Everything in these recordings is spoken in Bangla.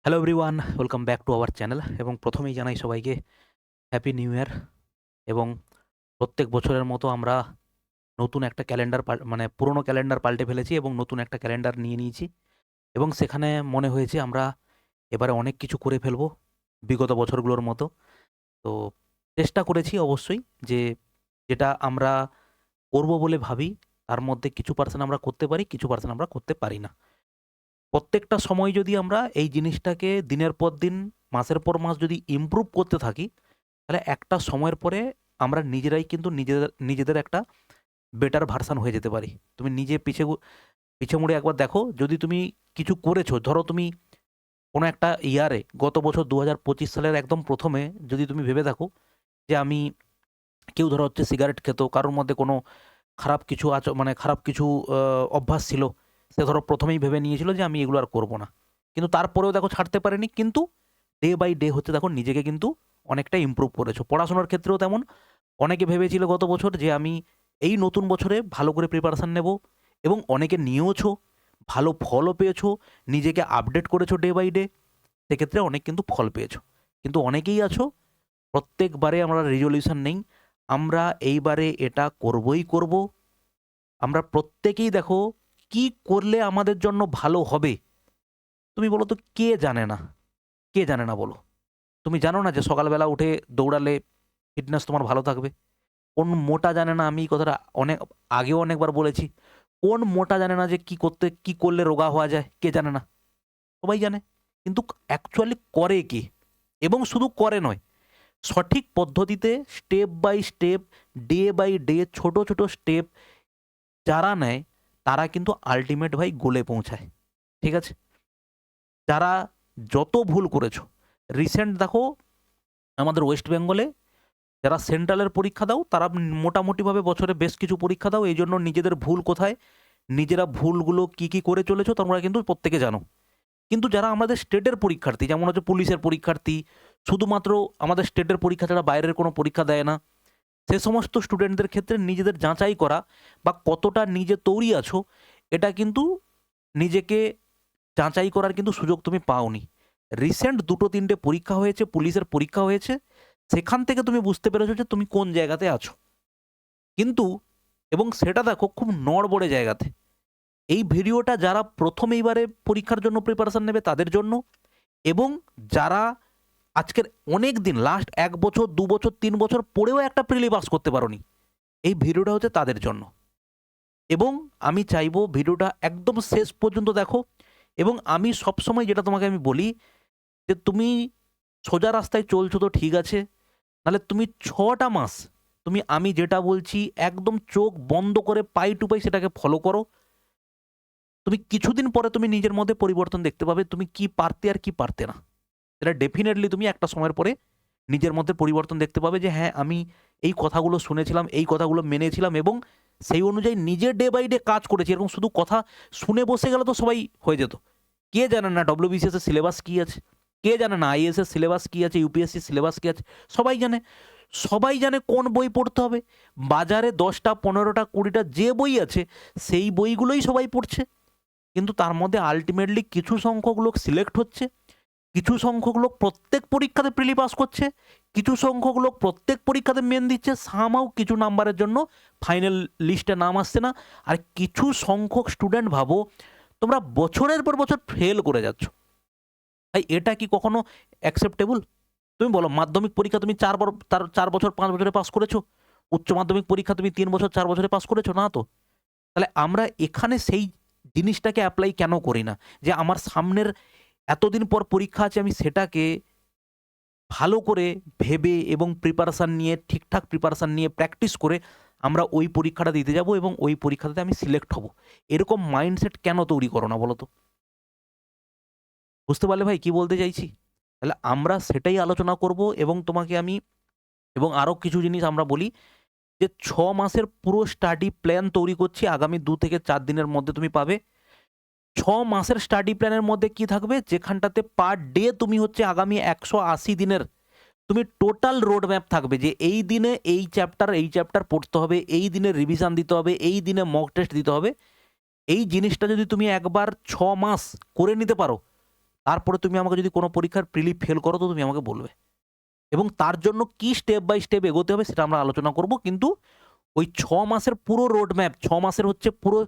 Hello everyone, welcome back to our channel এবং প্রথমেই জানাই সবাইকে হ্যাপি নিউ ইয়ার। এবং প্রত্যেক বছরের মতো আমরা নতুন একটা ক্যালেন্ডার মানে পুরনো ক্যালেন্ডার পাল্টে ফেলেছি এবং নতুন একটা ক্যালেন্ডার নিয়ে নিয়েছি। এবং সেখানে মনে হয়েছে আমরা এবারে অনেক কিছু করে ফেলবো বিগত বছরগুলোর মতো। তো চেষ্টা করেছি অবশ্যই যে যেটা আমরা করব বলে ভাবি তার মধ্যে কিছু পার্সেন্ট আমরা করতে পারি, কিছু পার্সেন্ট আমরা করতে পারি না। প্রত্যেকটা সময় যদি আমরা এই জিনিসটাকে দিনের পর দিন, মাসের পর মাস যদি ইমপ্রুভ করতে থাকি, তাহলে একটা সময়ের পরে আমরা নিজেরাই কিন্তু নিজেদের নিজেদের একটা বেটার ভার্সন হয়ে যেতে পারি। তুমি নিজে পিছে মুড়ে একবার দেখো, যদি তুমি কিছু করেছো, ধরো তুমি কোনো একটা ইয়ারে গত বছর ২০২৫ সালের একদম প্রথমে যদি তুমি ভেবে থাকো যে আমি, কেউ ধরো হচ্ছে সিগারেট খেত, কারোর মধ্যে কোনো খারাপ কিছু মানে খারাপ কিছু অভ্যাস ছিল। সে ধরো প্রথমেই ভেবে নিয়েছিল যে আমি এগুলো আর করব না। কিন্তু তারপরেও দেখো ছাড়তে পারেনি। কিন্তু ডে বাই ডে হচ্ছে দেখো নিজেকে কিন্তু অনেকটা ইমপ্রুভ করেছো। পড়াশোনার ক্ষেত্রেও তেমন। অনেকে ভেবেছিল গত বছর যে আমি এই নতুন বছরে ভালো করে প্রিপারেশন নেব, এবং অনেকে নিয়েওছো, ভালো ফলও পেয়েছো, নিজেকে আপডেট করেছো ডে বাই ডে। সেক্ষেত্রে অনেক কিন্তু ফল পেয়েছো। কিন্তু অনেকেই আছো প্রত্যেকবারে আমরা রেজলিউশন নেই, আমরা এইবারে এটা করবই করব। আমরা প্রত্যেকেই দেখো কি করলে আমাদের জন্য ভালো হবে। তুমি বলো তো, কে জানে না? কে জানে না বলো? তুমি জানো না যে সকালবেলা উঠে দৌড়ালে ফিটনেস তোমার ভালো থাকবে? কোন মোটা জানে না? আমি এই কথাটা অনেক আগেও অনেকবার বলেছি। কোন মোটা জানে না যে কি করলে রোগা হওয়া যায়? কে জানে না? সবাই জানে। কিন্তু অ্যাকচুয়ালি করে কে? এবং শুধু করে নয়, সঠিক পদ্ধতিতে step by step, day by day ছোট, ছোট স্টেপ যারা নেয় তারা কিন্তু আল্টিমেট ভাই গোলে পৌঁছায়। ঠিক আছে? যারা যত ভুল করেছো, রিসেন্ট দেখো আমাদের ওয়েস্ট বেঙ্গলে যারা সেন্ট্রালের পরীক্ষা দাও তারা মোটামুটিভাবে বছরে বেশ কিছু পরীক্ষা দাও। এইজন্য নিজেদের ভুল কোথায়, নিজেরা ভুলগুলো কি করে চলেছো তোমরা কিন্তু প্রত্যেকে জানো। কিন্তু যারা আমাদের স্টেটের পরীক্ষার্থী, যেমন হচ্ছে পুলিশের পরীক্ষার্থী, শুধুমাত্র আমাদের স্টেটের পরীক্ষা ছাড়া বাইরের কোনো পরীক্ষা দেয় না, সে সমস্ত স্টুডেন্টদের ক্ষেত্রে নিজেদের যাচাই করা বা কতটা নিজে তৈরি আছো, এটা কিন্তু নিজেকে যাচাই করার কিন্তু সুযোগ তুমি পাওনি। রিসেন্ট ২-৩টে পরীক্ষা হয়েছে, পুলিশের পরীক্ষা হয়েছে। সেখান থেকে তুমি বুঝতে পেরেছো যে তুমি কোন জায়গাতে আছো। কিন্তু এবং সেটা দেখো খুব নড়বড়ে জায়গাতে। এই ভিডিওটা যারা প্রথম এইবারে পরীক্ষার জন্য প্রিপারেশন নেবে তাদের জন্য, এবং যারা আজকের অনেক দিন লাস্ট ১ বছর, ২ বছর, ৩ বছর পড়েও একটা প্রিলি পাস করতে পারোনি, এই ভিডিওটা হচ্ছে তাদের জন্য। এবং আমি চাইবো ভিডিওটা একদম শেষ পর্যন্ত দেখো। এবং আমি সবসময় যেটা তোমাকে আমি বলি যে তুমি সোজা রাস্তায় চলছো তো ঠিক আছে, নাহলে তুমি ৬টা মাস তুমি আমি যেটা বলছি একদম চোখ বন্ধ করে পাই টু পাই সেটাকে ফলো করো। তুমি কিছুদিন পরে তুমি নিজের মধ্যে পরিবর্তন দেখতে পাবে, তুমি কি পারতে আর কি পারতে না। এটা ডেফিনেটলি তুমি একটা সময়ের পরে নিজের মধ্যে পরিবর্তন দেখতে পাবে যে হ্যাঁ, আমি এই কথাগুলো শুনেছিলাম, এই কথাগুলো মেনেছিলাম এবং সেই অনুযায়ী নিজে ডে বাই ডে কাজ করেছি। এরকম শুধু কথা শুনে বসে গেলে তো সবাই হয়ে যেত। কে জানে না ডব্লিউবিসিএস এর সিলেবাস কী আছে? কে জানে না আইএএস এর সিলেবাস কী আছে? ইউপিএসসির সিলেবাস কী আছে? সবাই জানে। সবাই জানে কোন বই পড়তে হবে। বাজারে ১০টা, ১৫টা, ২০টা যে বই আছে সেই বইগুলোই সবাই পড়ছে। কিন্তু তার মধ্যে আল্টিমেটলি কিছু সংখ্যক লোক সিলেক্ট হচ্ছে, কিছু সংখ্যক লোক প্রত্যেক পরীক্ষাতে প্রিলি পাস করছে, কিছু সংখ্যক লোক প্রত্যেক পরীক্ষাতে মেন দিচ্ছে, সামহাউ কিছু নাম্বারের জন্য ফাইনাল লিস্টে নাম আসছে না। আর কিছু সংখ্যক স্টুডেন্ট ভাবো তোমরা বছরের পর বছর ফেল করে যাচ্ছ। ভাই এটা কি কখনো অ্যাকসেপ্টেবল? তুমি বলো, মাধ্যমিক পরীক্ষা তুমি ৪ বছর ৫ বছরে পাস করেছো? উচ্চ মাধ্যমিক পরীক্ষা তুমি ৩ বছর ৪ বছরে পাস করেছো? না তো। তাহলে আমরা এখানে সেই জিনিসটাকে এপ্লাই কেন করি না? যে আমার সামনের এতদিন পর পরীক্ষা আছে, আমি সেটাকে ভালো করে ভেবে এবং প্রিপারেশন নিয়ে, ঠিকঠাক প্রিপারেশন নিয়ে প্র্যাকটিস করে আমরা ওই পরীক্ষাটা দিতে যাবো এবং ওই পরীক্ষাটাতে আমি সিলেক্ট হব। এরকম মাইন্ডসেট কেন তৈরি করো না বলো তো? বুঝতে পারলে ভাই কি বলতে চাইছি? তাহলে আমরা সেটাই আলোচনা করব এবং তোমাকে আমি এবং আরো কিছু জিনিস আমরা বলি যে ৬ মাসের পুরো স্টাডি প্ল্যান তৈরি করছি, আগামী ২ থেকে ৪ দিনের মধ্যে তুমি পাবে। ৬ মাসের স্টাডি প্ল্যানের মধ্যে কি থাকবে? যেখানটাতে পার ডে তুমি হচ্ছে আগামী ১৮০ দিনের তুমি টোটাল রোড ম্যাপ থাকবে যে এই দিনে এই চ্যাপ্টার পড়তে হবে, এই দিনে রিভিশন দিতে হবে, এই দিনে মক টেস্ট দিতে হবে। এই জিনিসটা যদি তুমি একবার ৬ মাস করে নিতে পারো, তারপরে তুমি আমাকে যদি কোনো পরীক্ষার প্রিলি ফেল করো তো তুমি আমাকে বলবে, এবং তার জন্য কি স্টেপ বাই স্টেপ এগোতে হবে সেটা আমরা আলোচনা করব। কিন্তু ওই 6 মাসের পুরো রোড ম্যাপ, 6 মাসের হচ্ছে পুরো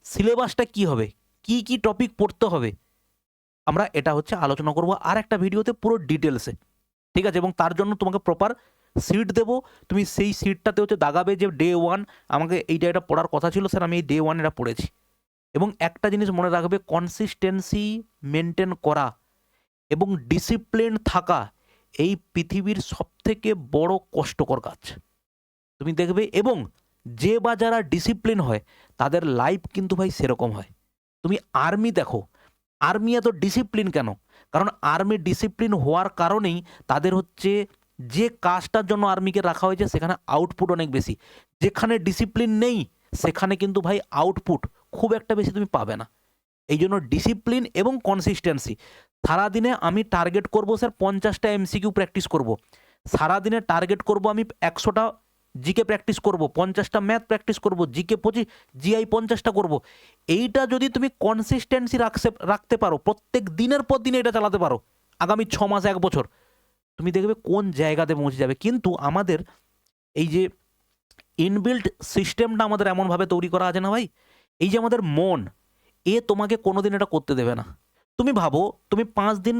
সিলেবাসটা কি হবে, কি টপিক পড়তে হবে, আমরা এটা হচ্ছে আলোচনা করব আর একটা ভিডিওতে পুরো ডিটেলসে, ঠিক আছে? এবং তার জন্য তোমাকে প্রপার সিট দেবো, তুমি সেই সিটটাতে হচ্ছে দাগাবে যে ডে 1 আমাকে এইটা এটা পড়ার কথা ছিল স্যার, আমি এই ডে 1 এটা পড়েছি। এবং একটা জিনিস মনে রাখবে, কনসিস্টেন্সি মেনটেন করা এবং ডিসিপ্লিন থাকা এই পৃথিবীর সবথেকে বড় কষ্টকর কাজ, তুমি দেখবে। এবং যে বা যারা ডিসিপ্লিন হয় তাদের লাইফ কিন্তু ভাই সেরকম হয়। তুমি আর্মি দেখো, আর্মি এত ডিসিপ্লিন কেন? কারণ আর্মি ডিসিপ্লিন হওয়ার কারণেই তাদের হচ্ছে যে কাজটার জন্য আর্মিকে রাখা হয়েছে সেখানে আউটপুট অনেক বেশি। যেখানে ডিসিপ্লিন নেই সেখানে কিন্তু ভাই আউটপুট খুব একটা বেশি তুমি পাবে না। এই জন্য ডিসিপ্লিন এবং কনসিস্টেন্সি। সারাদিনে আমি টার্গেট করব স্যার 50টা এমসিকিউ প্র্যাকটিস করব, সারাদিনে টার্গেট করব আমি 100টা জিকে প্র্যাকটিস করব, 50টা ম্যাথ প্র্যাকটিস করব, জিকে 25, জিআই 50টা করব। এইটা যদি তুমি কনসিস্টেন্সি রাখতে পারো, প্রত্যেক দিনের পর দিনে এটা চালাতে পারো, আগামী 6 মাস 1 বছর, তুমি দেখবে কোন জায়গাতে পৌঁছে যাবে। কিন্তু আমাদের এই যে ইনবিল্ট সিস্টেমটা আমাদের এমনভাবে তৈরি করা আছে না ভাই, এই যে আমাদের মন, তোমাকে কোনোদিন এটা করতে দেবে না। তুমি ভাবো, তুমি 5 দিন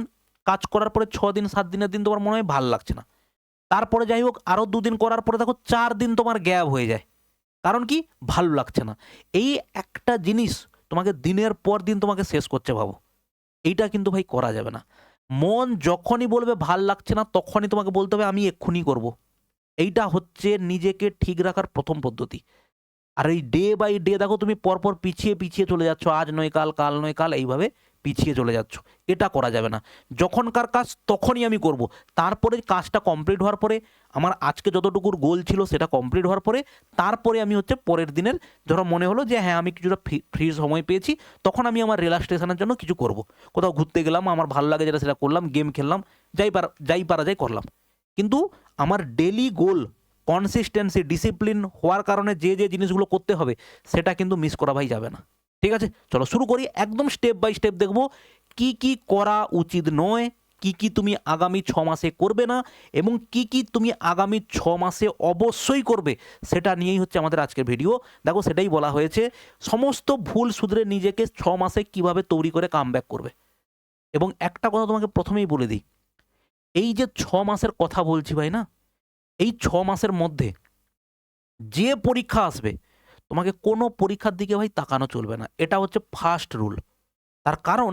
কাজ করার পরে 6 দিন 7 দিনের দিন তোমার মনে হয় ভাল লাগছে না, তারপরে যাই হোক আরও 2 দিন করার পরে দেখো 4 দিন তোমার গ্যাপ হয়ে যায়। কারণ কি? ভালো লাগছে না। এই একটা জিনিস তোমাকে দিনের পর দিন তোমাকে শেষ করছে, ভাবো। এইটা কিন্তু ভাই করা যাবে না। মন যখনই বলবে ভাল লাগছে না তখনই তোমাকে বলতে হবে আমি এক্ষুনি করব। এইটা হচ্ছে নিজেকে ঠিক রাখার প্রথম পদ্ধতি। আর এই ডে বাই ডে দেখো তুমি পরপর পিছিয়ে পিছিয়ে চলে যাচ্ছ, আজ নয় কাল, কাল নয় কাল, এইভাবে পিছিয়ে চলে যাচ্ছ। এটা করা যাবে না। যখনকার কাজ তখনই আমি করব। তারপরে কাজটা কমপ্লিট হওয়ার পরে, আমার আজকে যতটুকুর গোল ছিল সেটা কমপ্লিট হওয়ার পরে, তারপরে আমি হচ্ছে পরের দিনের, ধরো মনে হলো যে হ্যাঁ আমি কিছুটা ফ্রি সময় পেয়েছি, তখন আমি আমার রিল্যাক্সেশনের জন্য কিছু করব। কোথাও ঘুরতে গেলাম, আমার ভালো লাগে যেটা সেটা করলাম, গেম খেললাম, যাই পারা যায় করলাম। কিন্তু আমার ডেলি গোল, কনসিস্টেন্সি, ডিসিপ্লিন হওয়ার কারণে যে যে জিনিসগুলো করতে হবে সেটা কিন্তু মিস করা ভাই যাবে না। ঠিক আছে, চলো শুরু করি। একদম স্টেপ বাই স্টেপ দেখবো কি কি করা উচিত নয়, কি তুমি আগামী 6 মাসে করবে না, এবং কি তুমি আগামী 6 মাসে অবশ্যই করবে, সেটা নিয়েই হচ্ছে আমাদের আজকের ভিডিও। দেখো সেটাই বলা হয়েছে, সমস্ত ভুল শুধরে নিজেকে 6 মাসে কিভাবে তৈরি করে কামব্যাক করবে। এবং একটা কথা তোমাকে প্রথমেই বলে দিই, এই যে 6 মাসের কথা বলছি ভাই না, এই 6 মাসের মধ্যে যে পরীক্ষা আসবে তোমাকে কোনো পরীক্ষার দিকে ভাই তাকানো চলবে না। এটা হচ্ছে ফার্স্ট রুল। তার কারণ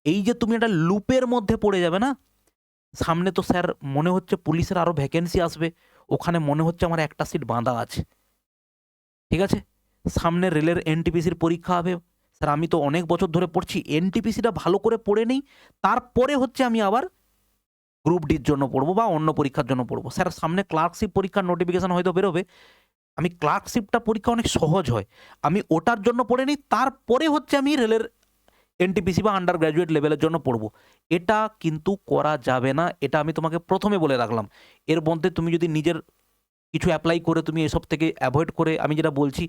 এই যে তুমি একটা লুপের মধ্যে পড়ে যাবে না, সামনে তো স্যার মনে হচ্ছে পুলিশের আরও ভ্যাকেন্সি আসবে, ওখানে মনে হচ্ছে আমার একটা সিট বাঁধা আছে, ঠিক আছে, সামনে রেলের এনটিপিসির পরীক্ষা হবে, স্যার আমি তো অনেক বছর ধরে পড়ছি, এনটিপিসিটা ভালো করে পড়ে নেই, তারপরে হচ্ছে আমি আবার গ্রুপ ডির জন্য পড়বো বা অন্য পরীক্ষার জন্য পড়বো। স্যার সামনে ক্লার্কশিপ পরীক্ষার নোটিফিকেশন হয়তো বেরোবে, আমি ক্লার্কশিপটা পরীক্ষা অনেক সহজ হয়, আমি ওটার জন্য পড়ে নিই, তারপরে হচ্ছে আমি রেলের এনটিপিসি বা আন্ডার গ্র্যাজুয়েট লেভেলের জন্য পড়বো। এটা কিন্তু করা যাবে না, এটা আমি তোমাকে প্রথমে বলে রাখলাম। এর মধ্যে তুমি যদি নিজের কিছু অ্যাপ্লাই করে তুমি এসব থেকে অ্যাভয়েড করে, আমি যেটা বলছি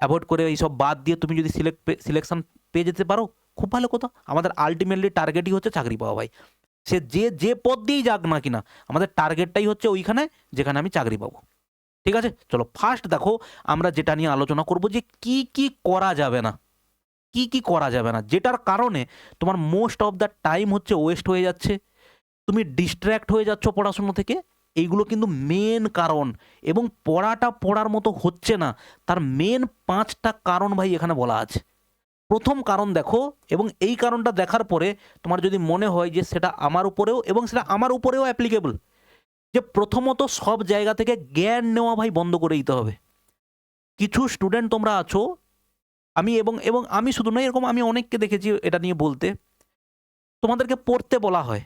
অ্যাভয়েড করে এইসব বাদ দিয়ে তুমি যদি সিলেকশন পেয়ে যেতে পারো, খুব ভালো কথা। আমাদের আলটিমেটলি টার্গেটই হচ্ছে চাকরি পাওয়া ভাই, সে যে পদ দিয়েই যাক না কিনা, আমাদের টার্গেটটাই হচ্ছে ওইখানে যেখানে আমি চাকরি পাবো। ঠিক আছে, চলো ফার্স্ট দেখো আমরা যেটা নিয়ে আলোচনা করব যে কি করা যাবে না, কি করা যাবে না, যেটার কারণে তোমার মোস্ট অফ দ্য টাইম হচ্ছে ওয়েস্ট হয়ে যাচ্ছে, তুমি ডিস্ট্র্যাক্ট হয়ে যাচ্ছ পড়াশুনো থেকে। এইগুলো কিন্তু মেন কারণ, এবং পড়াটা পড়ার মতো হচ্ছে না, তার মেন 5টা কারণ ভাই এখানে বলা আছে। প্রথম কারণ দেখো, এবং এই কারণটা দেখার পরে তোমার যদি মনে হয় যে সেটা আমার উপরেও, এবং সেটা আমার উপরেও অ্যাপ্লিকেবল, যে প্রথমত সব জায়গা থেকে জ্ঞান নেওয়া ভাই বন্ধ করে দিতে হবে। কিছু স্টুডেন্ট তোমরা আছো, আমি এবং আমি শুধু নয়, এরকম আমি অনেককে দেখেছি এটা নিয়ে বলতে, তোমাদেরকে পড়তে বলা হয়,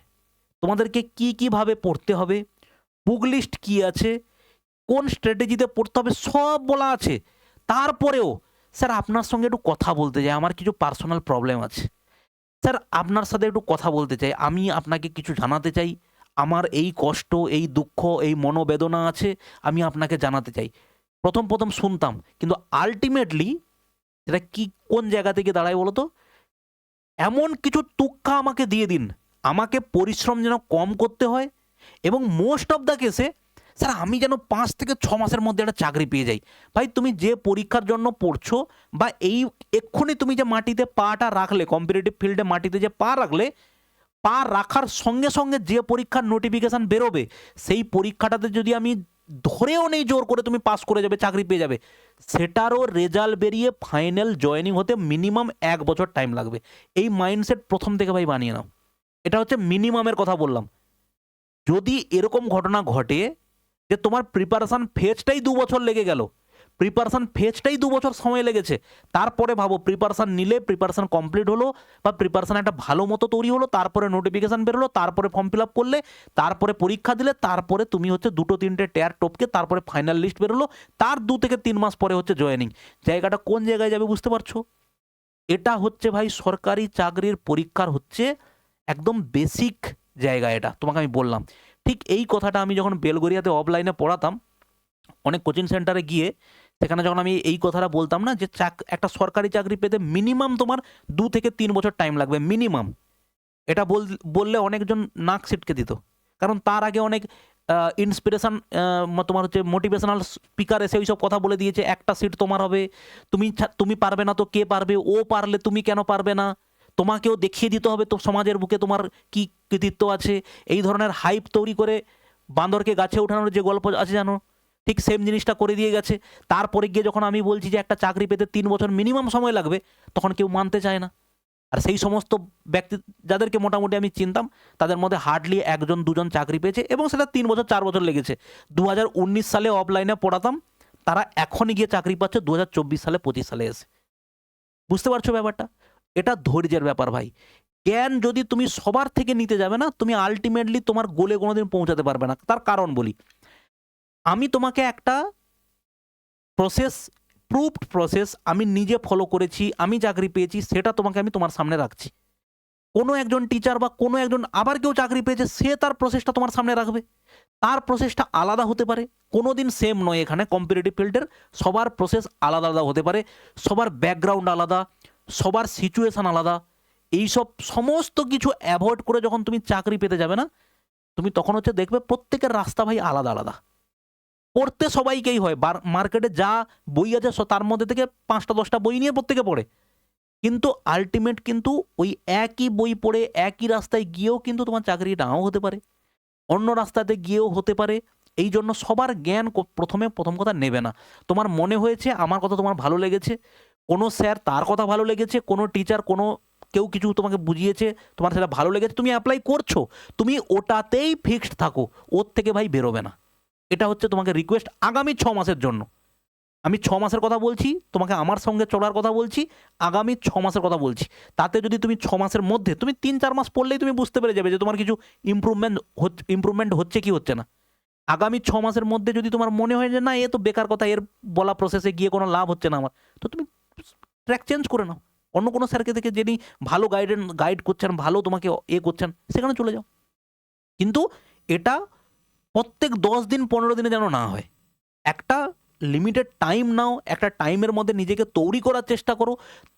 তোমাদেরকে কিভাবে পড়তে হবে, বুক লিস্ট কী আছে, কোন স্ট্র্যাটেজিতে পড়তে হবে সব বলা আছে, তারপরেও স্যার আপনার সঙ্গে একটু কথা বলতে চাই, আমার কিছু পার্সোনাল প্রবলেম আছে, স্যার আপনার সাথে একটু কথা বলতে চাই, আমি আপনাকে কিছু জানাতে চাই, আমার এই কষ্ট, এই দুঃখ, এই মনোবেদনা আছে, আমি আপনাকে জানাতে চাই। প্রথম শুনতাম, কিন্তু আলটিমেটলি এটা কোন জায়গা থেকে দাঁড়ায় বলো তো, এমন কিছু তুক্কা আমাকে দিয়ে দিন আমাকে পরিশ্রম যেন কম করতে হয়, এবং মোস্ট অফ দ্য কেসে স্যার আমি যেন 5 থেকে 6 মাসের মধ্যে একটা চাকরি পেয়ে যাই। ভাই তুমি যে পরীক্ষার জন্য পড়ছো, বা এই এক্ষুনি তুমি যে মাটিতে পাটা রাখলে, কম্পিটিটিভ ফিল্ডে মাটিতে যে পা রাখলে, পা রাখার সঙ্গে সঙ্গে যে পরীক্ষার নোটিফিকেশান বেরোবে, সেই পরীক্ষাটাতে যদি আমি ধরেও নেই জোর করে তুমি পাস করে যাবে, চাকরি পেয়ে যাবে, সেটারও রেজাল্ট বেরিয়ে ফাইনাল জয়েনিং হতে মিনিমাম 1 বছর টাইম লাগবে। এই মাইন্ডসেট প্রথম থেকে ভাই বানিয়ে নাও। এটা হচ্ছে মিনিমামের কথা বললাম। যদি এরকম ঘটনা ঘটে যে তোমার প্রিপারেশান ফেজটাই 2 বছর লেগে গেল, প্রিপারেশান ফেজটাই 2 বছর সময় লেগেছে, তারপরে ভাবো প্রিপারেশান নিলে, প্রিপারেশান কমপ্লিট হলো, বা প্রিপারেশান একটা ভালো মতো তৈরি হলো, তারপরে নোটিফিকেশান বেরোলো, তারপরে ফর্ম ফিল আপ করলে, তারপরে পরীক্ষা দিলে, তারপরে তুমি হচ্ছে 2-3টে টায়ার টপকে তারপরে ফাইনাল লিস্ট বেরোলো, তার 2 থেকে 3 মাস পরে হচ্ছে জয়েনিং। জায়গাটা কোন জায়গায় যাবে বুঝতে পারছো? এটা হচ্ছে ভাই সরকারি চাকরির পরীক্ষার হচ্ছে একদম বেসিক জায়গা। এটা তোমাকে আমি বললাম। ঠিক এই কথাটা আমি যখন বেলগড়িয়াতে অফলাইনে পড়াতাম, অনেক কোচিং সেন্টারে গিয়ে, সেখানে যখন আমি এই কথাটা বলতাম না যে একটা সরকারি চাকরি পেতে মিনিমাম তোমার 2 থেকে 3 বছর টাইম লাগবে মিনিমাম, এটা বললে অনেকজন নাক সিটকে দিত। কারণ তার আগে অনেক ইন্সপিরেশন, তোমার হচ্ছে মোটিভেশনাল স্পিকার এসে ওই সব কথা বলে দিয়েছে, একটা সিট তোমার হবে, তুমি পারবে না তো কে পারবে, ও পারলে তুমি কেন পারবে না, তোমাকেও দেখিয়ে দিতে হবে তো সমাজের বুকে তোমার কি কৃতিত্ব আছে। এই ধরনের হাইপ তৈরি করে বাঁদরকে গাছে ওঠানোর যে গল্প আছে জানো, ঠিক সেম জিনিসটা করে দিয়ে গেছে। তারপরে গিয়ে যখন আমি বলছি যে একটা চাকরি পেতে 3 বছর মিনিমাম সময় লাগবে, তখন কেউ মানতে চায় না। আর সেই সমস্ত ব্যক্তি যাদেরকে মোটামুটি আমি চিনতাম, তাদের মধ্যে হার্ডলি 1-2জন চাকরি পেয়েছে, এবং সেটা 3 বছর 4 বছর লেগেছে। 2019 সালে অফলাইনে পড়াতাম, তারা এখনই গিয়ে চাকরি পাচ্ছে 2024 সালে 25 সালে এসে। বুঝতে পারছো ব্যাপারটা? এটা ধৈর্যের ব্যাপার ভাই। জ্ঞান যদি তুমি সবার থেকে নিতে যাবে না, তুমি আলটিমেটলি তোমার গোলে কোনোদিন পৌঁছাতে পারবে না। তার কারণ বলি, আমি তোমাকে একটা প্রসেস, প্রুভড প্রসেস আমি নিজে ফলো করেছি, আমি চাকরি পেয়েছি, সেটা তোমাকে আমি তোমার সামনে রাখছি। কোনো একজন টিচার বা কোনো একজন আবার কেউ চাকরি পেয়েছে, সে তার প্রসেসটা তোমার সামনে রাখবে। তার প্রসেসটা আলাদা হতে পারে, কোনো দিন সেম নয়। এখানে কম্পিটিটিভ ফিল্ডের সবার প্রসেস আলাদা আলাদা হতে পারে, সবার ব্যাকগ্রাউন্ড আলাদা, সবার সিচুয়েশান আলাদা। এইসব সমস্ত কিছু অ্যাভয়েড করে যখন তুমি চাকরি পেতে যাবে না, তুমি তখন হচ্ছে দেখবে প্রত্যেকের রাস্তা ভাই আলাদা আলাদা। পড়তে সবাইকেই হয়, মার্কেটে যা বই আছে তার মধ্যে থেকে 5টা-10টা বই নিয়ে প্রত্যেকে পড়ে, কিন্তু আলটিমেট কিন্তু ওই একই বই পড়ে একই রাস্তায় গিয়েও কিন্তু তোমার চাকরি নাও হতে পারে, অন্য রাস্তাতে গিয়েও হতে পারে। এই জন্য সবার জ্ঞান প্রথম কথা নেবে না। তোমার মনে হয়েছে আমার কথা তোমার ভালো লেগেছে, কোনো স্যার তার কথা ভালো লেগেছে, কোনো টিচার কেউ কিছু তোমাকে বুঝিয়েছে, তোমার সেটা ভালো লেগেছে, তুমি অ্যাপ্লাই করছো, তুমি ওটাতেই ফিক্সড থাকো, ওর থেকে ভাই বেরোবে না। এটা হচ্ছে তোমাকে রিকোয়েস্ট আগামী 6 মাসের জন্য। আমি 6 মাসের কথা বলছি, তোমাকে আমার সঙ্গে চলার কথা বলছি, আগামী 6 মাসের কথা বলছি। তাতে যদি তুমি 6 মাসের মধ্যে তুমি 3-4 মাস পড়লেই তুমি বুঝতে পেরে যাবে যে তোমার কিছু ইমপ্রুভমেন্ট হচ্ছে কি হচ্ছে না। আগামী 6 মাসের মধ্যে যদি তোমার মনে হয় যে না এ তো বেকার কথা, এর বলা প্রসেসে গিয়ে কোনো লাভ হচ্ছে না আমার, তো তুমি ট্র্যাক চেঞ্জ করে নাও, অন্য কোনো স্যারকে দেখে যিনি ভালো গাইড করছেন, ভালো তোমাকে করছেন, সেখানে চলে যাও। কিন্তু এটা প্রত্যেক 10 দিন 15 দিনে যেন না হয়। একটা লিমিটেড টাইম নাও, একটা টাইমের মধ্যে নিজেকে তৈরি করার চেষ্টা করো,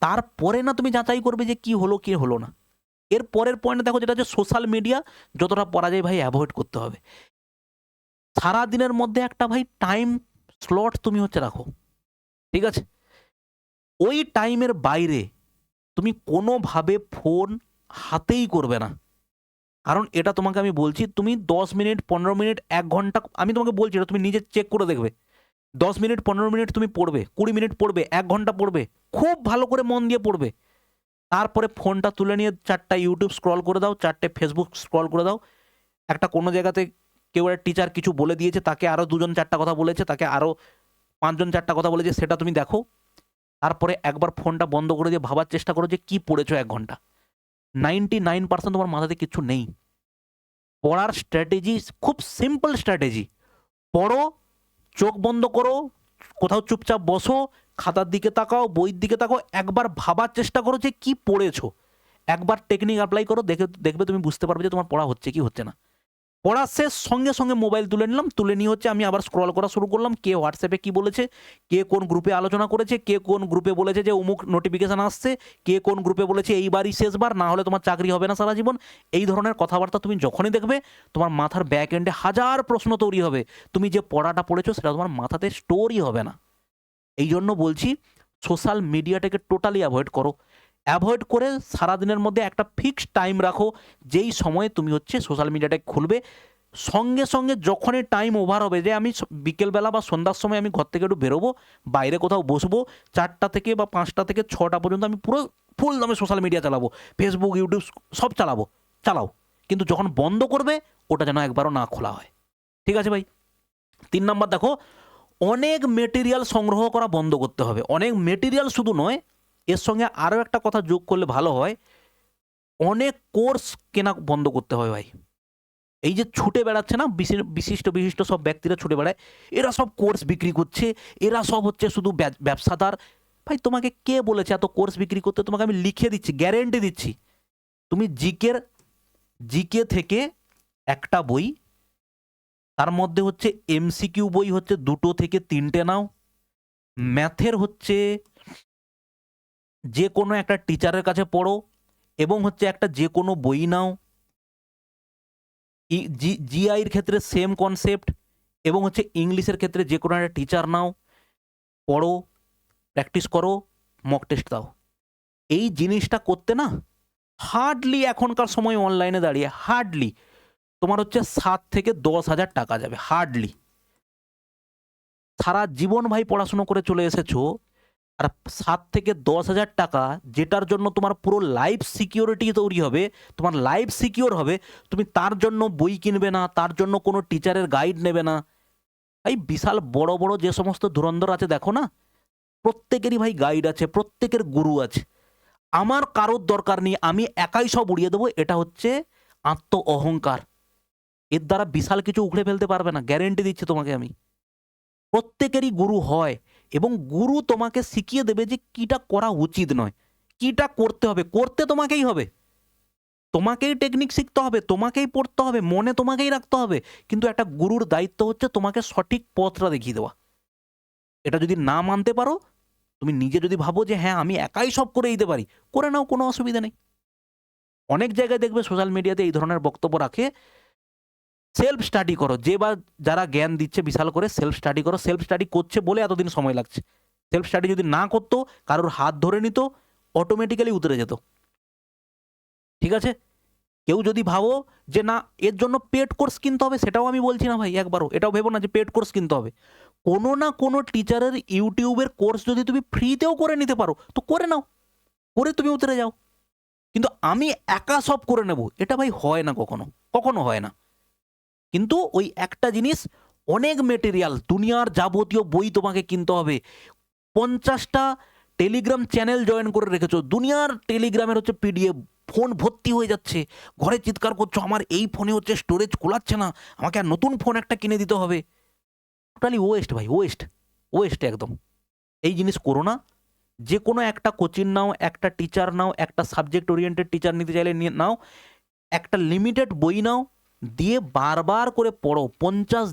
তারপরে না তুমি যাচাই করবে যে কি হলো কি হলো না। এর পরের পয়েন্টে দেখো, যেটা হচ্ছে সোশ্যাল মিডিয়া যতটা পারা যায় ভাই অ্যাভয়েড করতে হবে। সারা দিনের মধ্যে একটা ভাই টাইম স্লট তুমি হচ্ছে রাখো, ঠিক আছে? ওই টাইমের বাইরে তুমি কোনোভাবে ফোন হাতেই করবে না। কারণ এটা তোমাকে আমি বলছি, তুমি 10 মিনিট 15 মিনিট 1 ঘন্টা, আমি তোমাকে বলছি এটা তুমি নিজে চেক করে দেখবে। 10 মিনিট 15 মিনিট তুমি পড়বে, 20 মিনিট পড়বে, 1 ঘন্টা পড়বে, খুব ভালো করে মন দিয়ে পড়বে। তারপরে ফোনটা তুলে নিয়ে 4টা ইউটিউব স্ক্রল করে দাও, 4টে ফেসবুক স্ক্রল করে দাও। একটা কোনো জায়গাতে কেউ একটা টিচার কিছু বলে দিয়েছে, তাকে আরও 2জন 4টা কথা বলেছে, তাকে আরও 5জন 4টা কথা বলেছে, সেটা তুমি দেখো। তারপরে একবার ফোনটা বন্ধ করে দিয়ে ভাবার চেষ্টা করো যে কী পড়েছো 1 ঘন্টা। 99% তোমার মাথাতে কিচ্ছু নেই। পড়ার স্ট্র্যাটেজি খুব সিম্পল স্ট্র্যাটেজি। পড়ো, চোখ বন্ধ করো, কোথাও চুপচাপ বসো, খাতার দিকে তাকাও, বইয়ের দিকে তাকাও, একবার ভাবার চেষ্টা করো যে কি পড়েছো। একবার টেকনিক অ্যাপ্লাই করো, দেখবে তুমি বুঝতে পারবে যে তোমার পড়া হচ্ছে কি হচ্ছে না। পড়া শেষ, সঙ্গে সঙ্গে মোবাইল তুলে নিলাম, তুলে নিয়ে হচ্ছে আমি আবার স্ক্রল করা শুরু করলাম, কে হোয়াটসঅ্যাপে কি বলেছে, কে কোন গ্রুপে আলোচনা করেছে, কে কোন গ্রুপে বলেছে যে অমুক নোটিফিকেশান আসছে, কে কোন গ্রুপে বলেছে এইবারই শেষবার, না হলে তোমার চাকরি হবে না সারা জীবন। এই ধরনের কথাবার্তা তুমি যখনই দেখবে তোমার মাথার ব্যাক এন্ডে হাজার প্রশ্ন তৈরি হবে, তুমি যে পড়াটা পড়েছো সেটা তোমার মাথাতে স্টোরই হবে না। এই জন্য বলছি সোশ্যাল মিডিয়াটাকে টোটালি অ্যাভয়েড করো। অ্যাভয়েড করে সারাদিনের মধ্যে একটা ফিক্সড টাইম রাখো, যেই সময়ে তুমি হচ্ছে সোশ্যাল মিডিয়াটাকে খুলবে। সঙ্গে সঙ্গে যখনই টাইম ওভার হবে, যে আমি বিকেলবেলা বা সন্ধ্যার সময় আমি ঘর থেকে একটু বেরোবো, বাইরে কোথাও বসবো, 4টা থেকে বা 5টা থেকে 6টা পর্যন্ত আমি পুরো ফুল দমে সোশ্যাল মিডিয়া চালাবো, ফেসবুক, ইউটিউব সব চালাও, কিন্তু যখন বন্ধ করবে ওটা যেন একবারও না খোলা হয়। ঠিক আছে ভাই? 3 নাম্বার দেখো, অনেক মেটেরিয়াল সংগ্রহ করা বন্ধ করতে হবে। অনেক মেটেরিয়াল শুধু নয়, এর সঙ্গে আরও একটা কথা যোগ করলে ভালো হয়, অনেক কোর্স কেনা বন্ধ করতে হয় ভাই। এই যে ছুটে বেড়াচ্ছে না বিশিষ্ট বিশিষ্ট সব ব্যক্তিরা ছুটে বেড়ায়, এরা সব কোর্স বিক্রি করছে, এরা সব হচ্ছে শুধু ব্যবসাদার। ভাই তোমাকে কে বলেছে এত কোর্স বিক্রি করতে? তোমাকে আমি লিখে দিচ্ছি, গ্যারেন্টি দিচ্ছি, তুমি জিকে থেকে একটা বই, তার মধ্যে হচ্ছে এমসিকিউ বই হচ্ছে 2 থেকে 3টে নাও, ম্যাথের হচ্ছে যে কোনো একটা টিচারের কাছে পড়ো, এবং হচ্ছে একটা যে কোনো বই নাও, জিআইয়ের ক্ষেত্রে সেম কনসেপ্ট, এবং হচ্ছে ইংলিশের ক্ষেত্রে যে কোনো একটা টিচার নাও, পড়ো, প্র্যাকটিস করো, মক টেস্ট দাও। এই জিনিসটা করতে না হার্ডলি এখনকার সময় অনলাইনে দাঁড়িয়ে হার্ডলি তোমার হচ্ছে 7 থেকে 10,000 টাকা যাবে, হার্ডলি। সারা জীবন ভাই পড়াশুনো করে চলে এসেছো, আর 7 থেকে 10,000 টাকা, যেটার জন্য তোমার পুরো লাইফ সিকিউরিটি তৈরি হবে, তোমার লাইফ সিকিউর হবে, তুমি তার জন্য বই কিনবে না, তার জন্য কোনো টিচারের গাইড নেবে না। ভাই বিশাল বড় বড় যে সমস্ত ধুরন্ধর আছে দেখো না, প্রত্যেকেরই ভাই গাইড আছে, প্রত্যেকের গুরু আছে। আমার কারোর দরকার নেই, আমি একাই সব উড়িয়ে দেবো, এটা হচ্ছে আত্ম অহংকার। এর দ্বারা বিশাল কিছু উখড়ে ফেলতে পারবে না, গ্যারেন্টি দিচ্ছি তোমাকে আমি। প্রত্যেকেরই গুরু হয়, এবং গুরু তোমাকে শিখিয়ে দেবে যে কিটা করা উচিত নয়, কিটা করতে হবে, করতে তোমাকেই হবে, তোমাকেই টেকনিক শিখতে হবে, তোমাকেই পড়তে হবে, মনে তোমাকেই রাখতে হবে, কিন্তু একটা গুরুর দায়িত্ব হচ্ছে তোমাকে সঠিক পথটা দেখিয়ে দেওয়া। এটা যদি না মানতে পারো, তুমি নিজে যদি ভাবো যে হ্যাঁ আমি একাই সব করে দিতে পারি, করে নাও, কোনো অসুবিধা নেই। অনেক জায়গায় দেখবে সোশ্যাল মিডিয়াতে এই ধরনের বক্তব্য রাখে, সেলফ স্টাডি করো, যে বা যারা জ্ঞান দিচ্ছে বিশাল করে সেলফ স্টাডি করো, সেলফ স্টাডি করছে বলে এতদিন সময় লাগছে। সেলফ স্টাডি যদি না করতো, কারোর হাত ধরে নিত, অটোমেটিক্যালি উতরে যেত। ঠিক আছে? কেউ যদি ভাবো যে না এর জন্য পেড কোর্স কিনতে হবে, সেটাও আমি বলছি না ভাই, একবারও এটাও ভেবো না যে পেড কোর্স কিনতে হবে। কোনো না কোনো টিচারের ইউটিউবের কোর্স যদি তুমি ফ্রিতেও করে নিতে পারো তো করে নাও, করে তুমি উতরে যাও। কিন্তু আমি একা সব করে নেব, এটা ভাই হয় না, কখনো কখনো হয় না। কিন্তু ওই একটা জিনিস, অনেক মেটেরিয়াল, দুনিয়ার যাবতীয় বই তোমাকে কিনতে হবে। 50টা টেলিগ্রাম চ্যানেল জয়েন করে রেখেছো, দুনিয়ার টেলিগ্রামের হচ্ছে পিডিএফ, ফোন ভর্তি হয়ে যাচ্ছে, ঘরে চিৎকার করছো আমার এই ফোনে হচ্ছে স্টোরেজ কোলাচ্ছে না, আমাকে আর নতুন ফোন একটা কিনে দিতে হবে। টোটালি ওয়েস্ট ভাই, ওয়েস্ট, ওয়েস্ট একদম। এই জিনিস করো না। যে কোনো একটা কোচিং নাও, একটা টিচার নাও, একটা সাবজেক্ট ওরিয়েন্টেড টিচার নিতে চাইলে নিয়ে নাও, একটা লিমিটেড বই নাও, দিয়ে বারবার করে পড়ো। 50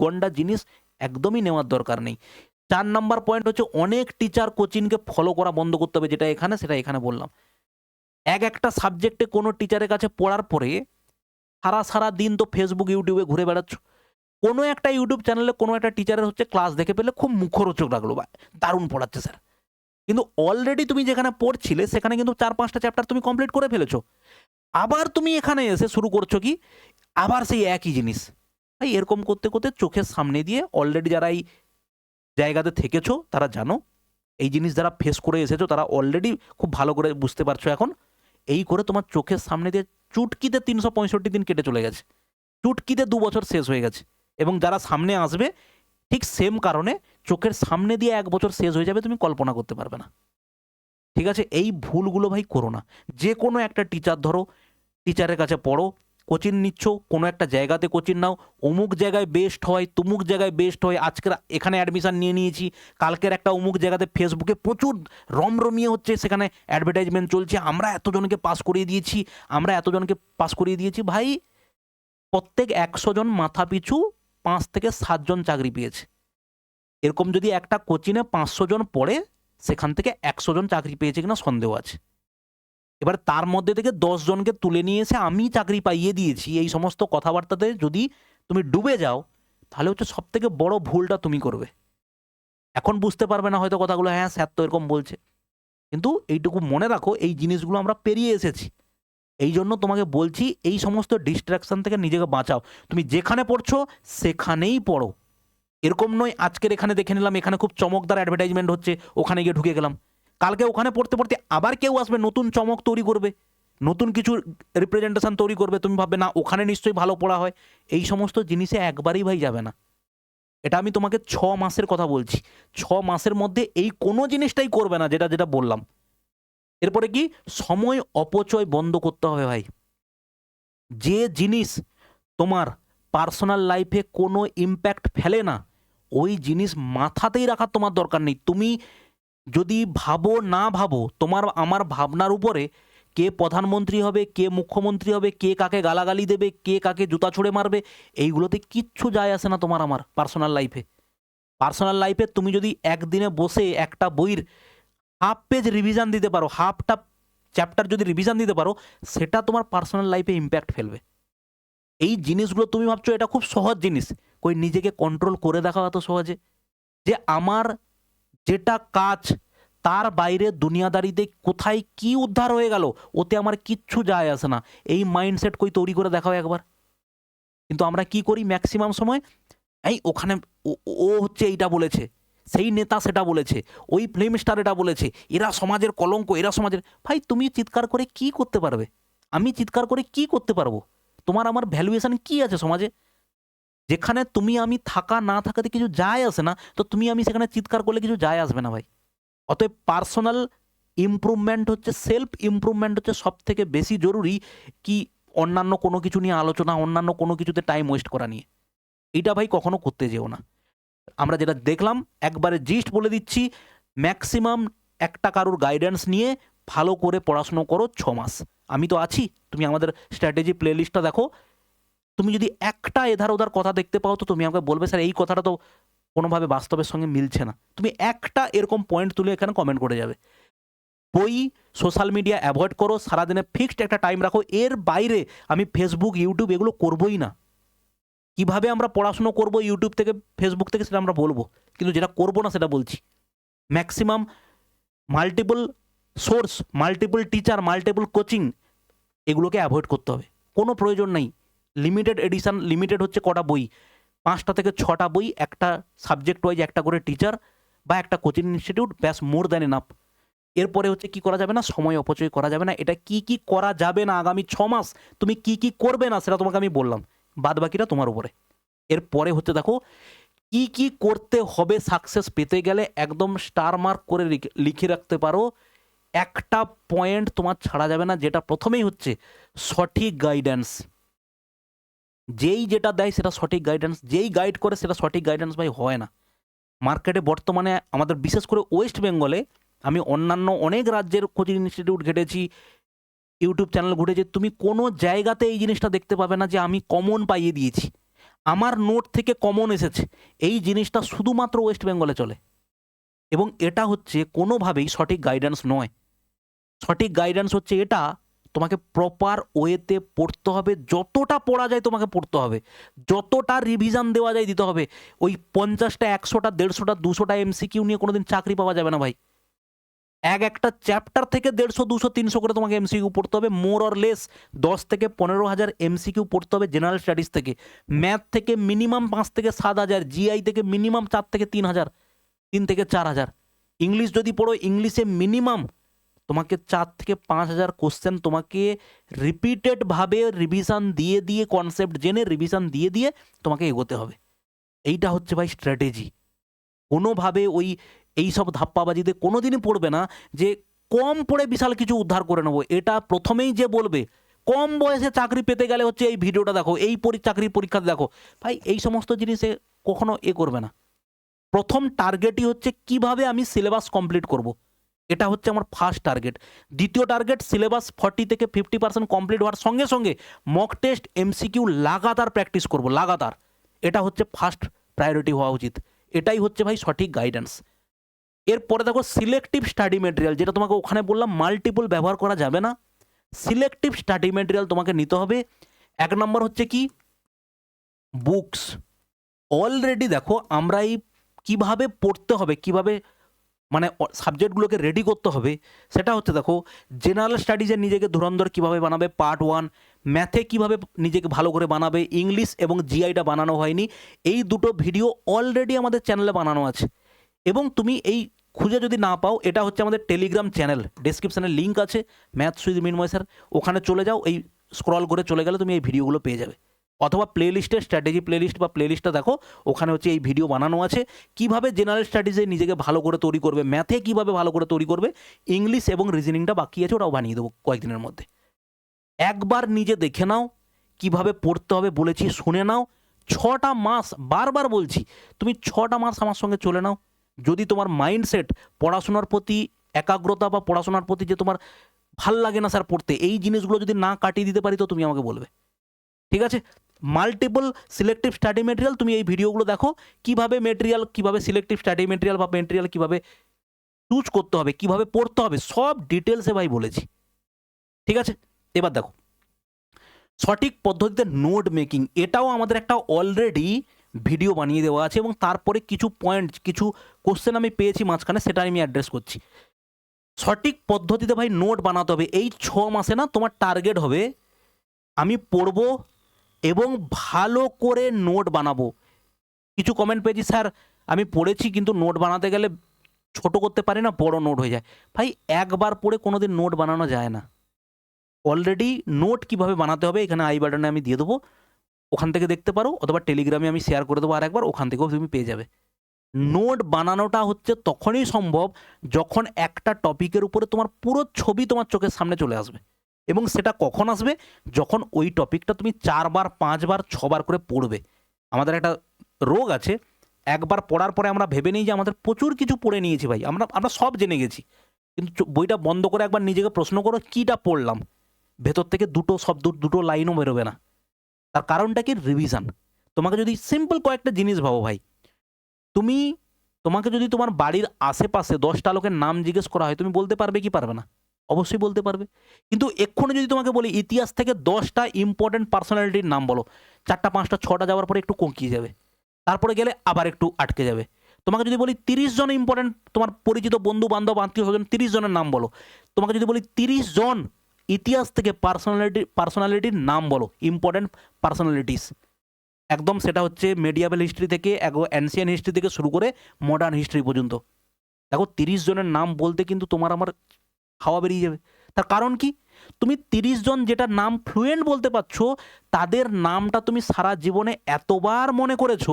ঘন্টা জিনিস একদমই নেওয়ার দরকার নেই। 4 নাম্বার পয়েন্ট হচ্ছে অনেক টিচার কোচিংকে ফলো করা বন্ধ করতে হবে, যেটা এখানে সেটা এখানে বললাম। একটা সাবজেক্টে কোনো টিচারের কাছে পড়ার পরে সারা দিন তো ফেসবুক ইউটিউবে ঘুরে বেড়াচ্ছ, কোনো একটা ইউটিউব চ্যানেলে কোনো একটা টিচারের হচ্ছে ক্লাস দেখে পেলে খুব মুখরোচক লাগলো, বা দারুণ পড়াচ্ছে স্যার, কিন্তু অলরেডি তুমি যেখানে পড়ছিলে সেখানে কিন্তু 4-5টা চ্যাপ্টার তুমি কমপ্লিট করে ফেলেছো, আবার তুমি এখানে এসে শুরু করছো কি, আবার সেই একই জিনিস। ভাই এরকম করতে করতে চোখের সামনে দিয়ে অলরেডি যারা এই জায়গাতে থেকেছো তারা জানো, এই জিনিস যারা ফেস করে এসেছো তারা অলরেডি খুব ভালো করে বুঝতে পারছো এখন। এই করে তোমার চোখের সামনে দিয়ে চুটকিতে 365 দিন কেটে চলে গেছে, চুটকিতে 2 বছর শেষ হয়ে গেছে, এবং যারা সামনে আসবে ঠিক সেম কারণে চোখের সামনে দিয়ে 1 বছর শেষ হয়ে যাবে, তুমি কল্পনা করতে পারবে না। ঠিক আছে? এই ভুলগুলো ভাই করো না। যে কোনো একটা টিচার ধরো, টিচারের কাছে পড়ো, কোচিং নিচ্ছ, কোনো একটা জায়গাতে কোচিং নাও, অমুক জায়গায় বেস্ট হয়, তুমুক জায়গায় বেস্ট হয়, আজকের এখানে অ্যাডমিশন নিয়ে নিয়েছি, কালকের একটা অমুক জায়গাতে ফেসবুকে প্রচুর রমরমিয়ে হচ্ছে, সেখানে অ্যাডভার্টাইজমেন্ট চলছে, আমরা এতজনকে পাস করিয়ে দিয়েছি, আমরা এতজনকে পাস করিয়ে দিয়েছি। ভাই প্রত্যেক 100 জন মাথাপিছু 5 থেকে 7 জন চাকরি পেয়েছে। এরকম যদি একটা কোচিংয়ে 500 জন পড়ে, সেখান থেকে 100 জন চাকরি পেয়েছে কিনা সন্দেহ আছে। এবার তার মধ্যে থেকে 10 জনকে তুলে নিয়ে এসে আমি চাকরি পাইয়ে দিয়েছি, এই সমস্ত কথাবার্তাতে যদি তুমি ডুবে যাও, তাহলে হচ্ছে সবথেকে বড় ভুলটা তুমি করবে। এখন বুঝতে পারবে না হয়তো কথাগুলো, হ্যাঁ স্যার তো এরকম বলছে। কিন্তু এইটুকু মনে রাখো, এই জিনিসগুলো আমরা পেরিয়ে এসেছি। এই জন্য তোমাকে বলছি, এই সমস্ত ডিস্ট্রাকশন থেকে নিজেকে বাঁচাও। তুমি যেখানে পড়ছো সেখানেই পড়ো। এরকম নয় আজকের এখানে দেখে নিলাম এখানে খুব চমকদার অ্যাডভার্টাইজমেন্ট হচ্ছে, ওখানে গিয়ে ঢুকে গেলাম। কালকে ওখানে পড়তে পড়তে আবার কেউ আসবে, নতুন চমক তৈরি করবে, নতুন কিছু রিপ্রেজেন্টেশন তৈরি করবে, তুমি ভাববে না ওখানে নিশ্চয়ই ভালো পড়া হয়। এই সমস্ত জিনিসে একবারেই ভাই যাবে না। এটা আমি তোমাকে 6 মাসের কথা বলছি। 6 মাসের মধ্যে এই কোনো জিনিসটাই করবে না যেটা যেটা বললাম। এরপরে কি, সময় অপচয় বন্ধ করতে হবে ভাই। যে জিনিস তোমার পার্সোনাল লাইফে কোনো ইম্প্যাক্ট ফেলে না, ওই জিনিস মাথাতেই রাখার তোমার দরকার নেই। তুমি যদি ভাবো না ভাবো, তোমার আমার ভাবনার উপরে কে প্রধানমন্ত্রী হবে, কে মুখ্যমন্ত্রী হবে, কে কাকে গালাগালি দেবে, কে কাকে জুতা ছুঁড়ে মারবে, এইগুলোতে কিচ্ছু যায় আসে না তোমার আমার পার্সোনাল লাইফে। পার্সোনাল লাইফে তুমি যদি একদিনে বসে একটা বইয়ের হাফ পেজ রিভিশন দিতে পারো, হাফটা চ্যাপ্টার যদি রিভিশন দিতে পারো, সেটা তোমার পার্সোনাল লাইফে ইম্প্যাক্ট ফেলবে। এই জিনিসগুলো তুমি ভাবছো এটা খুব সহজ জিনিস, কই নিজেকে কন্ট্রোল করে দেখাও এত সহজে, যে আমার যেটা কাজ তার বাইরে দুনিয়াদারিতে কোথায় কি উদ্ধার হয়ে গেল ওতে আমার কিচ্ছু যায় আসে না। এই মাইন্ডসেট কই তৈরি করে দেখাও একবার। কিন্তু আমরা কি করি ম্যাক্সিমাম সময়, এই ওখানে ও হচ্ছে এইটা বলেছে, সেই নেতা সেটা বলেছে, ওই ফিল্ম স্টার এটা বলেছে, এরা সমাজের কলঙ্ক, এরা সমাজের। ভাই তুমি চিৎকার করে কি করতে পারবে? আমি চিৎকার করে কি করতে পারবো? তোমার আমার ভ্যালুয়েশন কি আছে সমাজে? যেখানে তুমি আমি থাকা না থাকাতে কিছু যায় আসে না, তো তুমি আমি সেখানে চিৎকার করলে কিছু যায় আসবে না ভাই। অতএব পার্সোনাল ইমপ্রুভমেন্ট হচ্ছে, সেলফ ইমপ্রুভমেন্ট হচ্ছে সব থেকে বেশি জরুরি কি অন্যান্য কোনো কিছু নিয়ে আলোচনা, অন্যান্য কোনো কিছুতে টাইম ওয়েস্ট করা নিয়ে। এটা ভাই কখনো করতে যেও না। আমরা যেটা দেখলাম একবারে জিস্ট বলে দিচ্ছি, ম্যাক্সিমাম একটা কারুর গাইডেন্স নিয়ে ভালো করে পড়াশুনো করো 6 মাস। আমি তো আছি, তুমি আমাদের স্ট্র্যাটেজি প্লেলিস্টটা দেখো। তুমি যদি একটা এধার ওধার কথা দেখতে পাও তো তুমি আমাকে বলবে স্যার এই কথাটা তো কোনোভাবে বাস্তবের সঙ্গে মিলছে না। তুমি একটা এরকম পয়েন্ট তুলে এখানে কমেন্ট করে যাবে। বই, সোশ্যাল মিডিয়া অ্যাভয়েড করো, সারাদিনে ফিক্সড একটা টাইম রাখো। এর বাইরে আমি ফেসবুক, ইউটিউব এগুলো করবোই না। কিভাবে আমরা পড়াশুনো করব ইউটিউব থেকে, ফেসবুক থেকে, সেটা আমরা বলবো, কিন্তু যেটা করবো না সেটা বলছি। Maximum multiple source, multiple teacher, multiple coaching, এগুলোকে অ্যাভয়েড করতে হবে। কোনো প্রয়োজন নেই। লিমিটেড এডিশন, লিমিটেড হচ্ছে কটা বই, 5টা থেকে 6টা বই, একটা সাবজেক্ট ওয়াইজ একটা করে টিচার বা একটা কোচিং ইনস্টিটিউট, ব্যাস, মোর দ্যান এনাফ। এরপরে হচ্ছে কি করা যাবে না, সময় অপচয় করা যাবে না। এটা কি কি করা যাবে না আগামী 6 মাস তুমি কি কি করবে না সেটা তোমাকে আমি বললাম, বাদ বাকিটা তোমার উপরে। এরপরে হচ্ছে দেখো কি কি করতে হবে সাকসেস পেতে গেলে, একদম স্টার মার্ক করে লিখে রাখতে পারো। একটা পয়েন্ট তোমার ছাড়া যাবে না, যেটা প্রথমেই হচ্ছে সঠিক গাইডেন্স। যেই যেটা দেয় সেটা সঠিক গাইডেন্স, যেই গাইড করে সেটা সঠিক গাইডেন্স ভাই হয় না। মার্কেটে বর্তমানে আমাদের বিশেষ করে ওয়েস্ট বেঙ্গলে, আমি অন্যান্য অনেক রাজ্যের কোচিং ইনস্টিটিউট ঘেটেছি, ইউটিউব চ্যানেল ঘুরেছি, তুমি কোনো জায়গাতে এই জিনিসটা দেখতে পাবে না যে আমি কমন পাইয়ে দিয়েছি, আমার নোট থেকে কমন এসেছে। এই জিনিসটা শুধুমাত্র ওয়েস্ট বেঙ্গলে চলে, এবং এটা হচ্ছে কোনোভাবেই সঠিক গাইডেন্স নয়। সঠিক গাইডেন্স হচ্ছে এটা, তোমাকে প্রপার ওয়েতে পড়তে হবে, যতটা পড়া যায় তোমাকে পড়তে হবে, যতটা রিভিশন দেওয়া যায় দিতে হবে। ওই 50টা, 100টা, 150টা, 200টা এমসিকিউ নিয়ে কোনোদিন চাকরি পাওয়া যাবে না ভাই। একটা চ্যাপ্টার থেকে 150, 200, 300 করে তোমাকে এমসিকিউ পড়তে হবে, মোর অর লেস 10 থেকে 15,000 এমসিকিউ পড়তে হবে জেনারেল স্টাডিজ থেকে। ম্যাথ থেকে মিনিমাম 5 থেকে 7,000, জিআই থেকে মিনিমাম 4 থেকে 3,000, 3 থেকে 4,000। ইংলিশ যদি পড়ো, ইংলিশে মিনিমাম তোমাকে 4 থেকে 5,000 কোশ্চেন তোমাকে রিপিটেডভাবে রিভিশন দিয়ে দিয়ে, কনসেপ্ট জেনে রিভিশন দিয়ে দিয়ে তোমাকে এগোতে হবে। এইটা হচ্ছে ভাই স্ট্র্যাটেজি। কোনোভাবে ওই এইসব ধাপ্পাবাজিতে কোনোদিনই পড়বে না যে কম পড়ে বিশাল কিছু উদ্ধার করে নেবো। এটা প্রথমেই যে বলবে কম বয়সে চাকরি পেতে গেলে হচ্ছে এই ভিডিওটা দেখো, এই চাকরির পরীক্ষা দেখো, ভাই এই সমস্ত জিনিসে কখনো করবে না। প্রথম টার্গেটই হচ্ছে কিভাবে আমি সিলেবাস কমপ্লিট করব। এটা হচ্ছে আমার ফার্স্ট টার্গেট। দ্বিতীয় টার্গেট সিলেবাস 40 থেকে 50% কমপ্লিট হওয়ার সঙ্গে সঙ্গে মক টেস্ট এমসিকিউ লাগাতার প্র্যাকটিস করব, লাগাতার। এটা হচ্ছে ফার্স্ট প্রায়োরিটি হওয়া উচিত। এটাই হচ্ছে ভাই সঠিক গাইডেন্স। এরপরে দেখো সিলেক্টিভ স্টাডি মেটেরিয়াল, যেটা তোমাকে ওখানে বললাম মাল্টিপল ব্যবহার করা যাবে না। সিলেক্টিভ স্টাডি মেটেরিয়াল তোমাকে নিতে হবে। 1 নম্বর হচ্ছে কি, বুকস। অলরেডি দেখো আমরা এই কীভাবে পড়তে হবে, কীভাবে মানে সাবজেক্টগুলোকে রেডি করতে হবে, সেটা হচ্ছে দেখো জেনারেল স্টাডিজে নিজেকে ধুরন্ধর কীভাবে বানাবে পার্ট 1, ম্যাথে কীভাবে নিজেকে ভালো করে বানাবে, ইংলিশ এবং জিআইটা বানানো হয়নি, এই দুটো ভিডিও অলরেডি আমাদের চ্যানেলে বানানো আছে। এবং তুমি এই খুঁজে যদি না পাও, এটা হচ্ছে আমাদের টেলিগ্রাম চ্যানেল, ডেসক্রিপশানে লিঙ্ক আছে, ম্যাথস উইথ মিনময় স্যার, ওখানে চলে যাও, এই স্ক্রল করে চলে গেলে তুমি এই ভিডিওগুলো পেয়ে যাবে। অথবা প্লেলিস্টে স্ট্র্যাটেজি প্লেলিস্ট বা প্লেলিস্টটা দেখো, ওখানে হচ্ছে এই ভিডিও বানানো আছে কিভাবে জেনারেল স্টাডিজে নিজেকে ভালো করে তৈরি করবে, ম্যাথে কিভাবে ভালো করে তৈরি করবে, ইংলিশ এবং রিজনিংটা বাকি আছে, ওটাও বানিয়ে দেবো কয়েকদিনের মধ্যে। একবার নিজে দেখে নাও কিভাবে পড়তে হবে, বলেছি শুনে নাও। 6টা মাস, বারবার বলছি, তুমি 6টা মাস আমার সঙ্গে চলে নাও। যদি তোমার মাইন্ডসেট পড়াশোনার প্রতি একাগ্রতা বা পড়াশোনার প্রতি যে তোমার ভাল লাগে না স্যার পড়তে, এই জিনিসগুলো যদি না কাটিয়ে দিতে পারি তো তুমি আমাকে বলবে, ঠিক আছে? মাল্টিপল সিলেক্টিভ স্টাডি মেটেরিয়াল, তুমি এই ভিডিওগুলো দেখো কিভাবে মেটেরিয়াল, কিভাবে সিলেক্টিভ স্টাডি মেটেরিয়াল বা মেটেরিয়াল কিভাবে চুজ করতে হবে, কিভাবে পড়তে হবে, সব ডিটেলসে ভাই বলেছি, ঠিক আছে? এবার দেখো সঠিক পদ্ধতিতে নোট মেকিং, এটাও আমাদের একটা অলরেডি ভিডিও বানিয়ে দেওয়া আছে এবং তারপরে কিছু পয়েন্ট, কিছু কোশ্চেন আমি পেয়েছি মাঝখানে, সেটা আমি অ্যাড্রেস করছি। সঠিক পদ্ধতিতে ভাই নোট বানাতে হবে। এই 6 মাসে না তোমার টার্গেট হবে আমি পড়বো এবং ভালো করে নোট বানাবো। কিছু কমেন্ট পেয়েছি, স্যার আমি পড়েছি কিন্তু নোট বানাতে গেলে ছোট করতে পারি না, বড় নোট হয়ে যায়। ভাই একবার পড়ে কোনো দিন নোট বানানো যায় না। অলরেডি নোট কিভাবে বানাতে হবে এখানে আই বাটনে আমি দিয়ে দেবো, ওখান থেকে দেখতে পারো, অথবা টেলিগ্রামে আমি শেয়ার করে দেবো আরেকবার, ওখান থেকেও তুমি পেয়ে যাবে। নোট বানানোটা হচ্ছে তখনই সম্ভব যখন একটা টপিকের উপরে তোমার পুরো ছবি তোমার চোখের সামনে চলে আসবে। এবং সেটা কখন আসবে? যখন ওই টপিকটা তুমি 4 বার 5 বার 6 বার করে পড়বে। আমাদের একটা রোগ আছে, একবার পড়ার পরে আমরা ভেবে নিই যে আমাদের প্রচুর কিছু পড়ে নিয়েছি ভাই, আমরা সব জেনে গেছি। কিন্তু বইটা বন্ধ করে একবার নিজেকে প্রশ্ন করো কীটা পড়লাম, ভেতর থেকে দুটো শব্দ, দুটো লাইনও বেরোবে না। তার কারণটা কি? রিভিশন। তোমাকে যদি সিম্পল কয়েকটা জিনিস ভাবো ভাই, তোমাকে যদি তোমার বাড়ির আশেপাশে 10টা লোকের নাম জিজ্ঞেস করা হয়, তুমি বলতে পারবে কি পারবে না? অবশ্যই বলতে পারবে। কিন্তু এক্ষুনি যদি তোমাকে বলি ইতিহাস থেকে 10টা ইম্পর্টেন্ট পার্সোনালিটির নাম বলো, 4টা 5টা 6টা যাওয়ার পরে একটু কঁকিয়ে যাবে, তারপরে গেলে আবার একটু আটকে যাবে। তোমাকে যদি বলি 30 জন ইম্পর্টেন্ট তোমার পরিচিত বন্ধু বান্ধব আত্মীয় স্বজন 30 জনের নাম বলো, তোমাকে যদি বলি 30 জন ইতিহাস থেকে পার্সোনালিটির নাম বলো, ইম্পর্টেন্ট পার্সোনালিটিস, একদম সেটা হচ্ছে মেডিয়াবেল হিস্ট্রি থেকে অ্যানসিয়ান হিস্ট্রি থেকে শুরু করে মডার্ন হিস্ট্রি পর্যন্ত। দেখো 30 জনের নাম বলতে কিন্তু তোমার আমার হাওয়া বেরিয়ে যাবে। তার কারণ কি? তুমি 30 জন যেটা নাম ফ্লুয়েন্ট বলতে পারছো, তাদের নামটা তুমি সারা জীবনে এতবার মনে করেছো।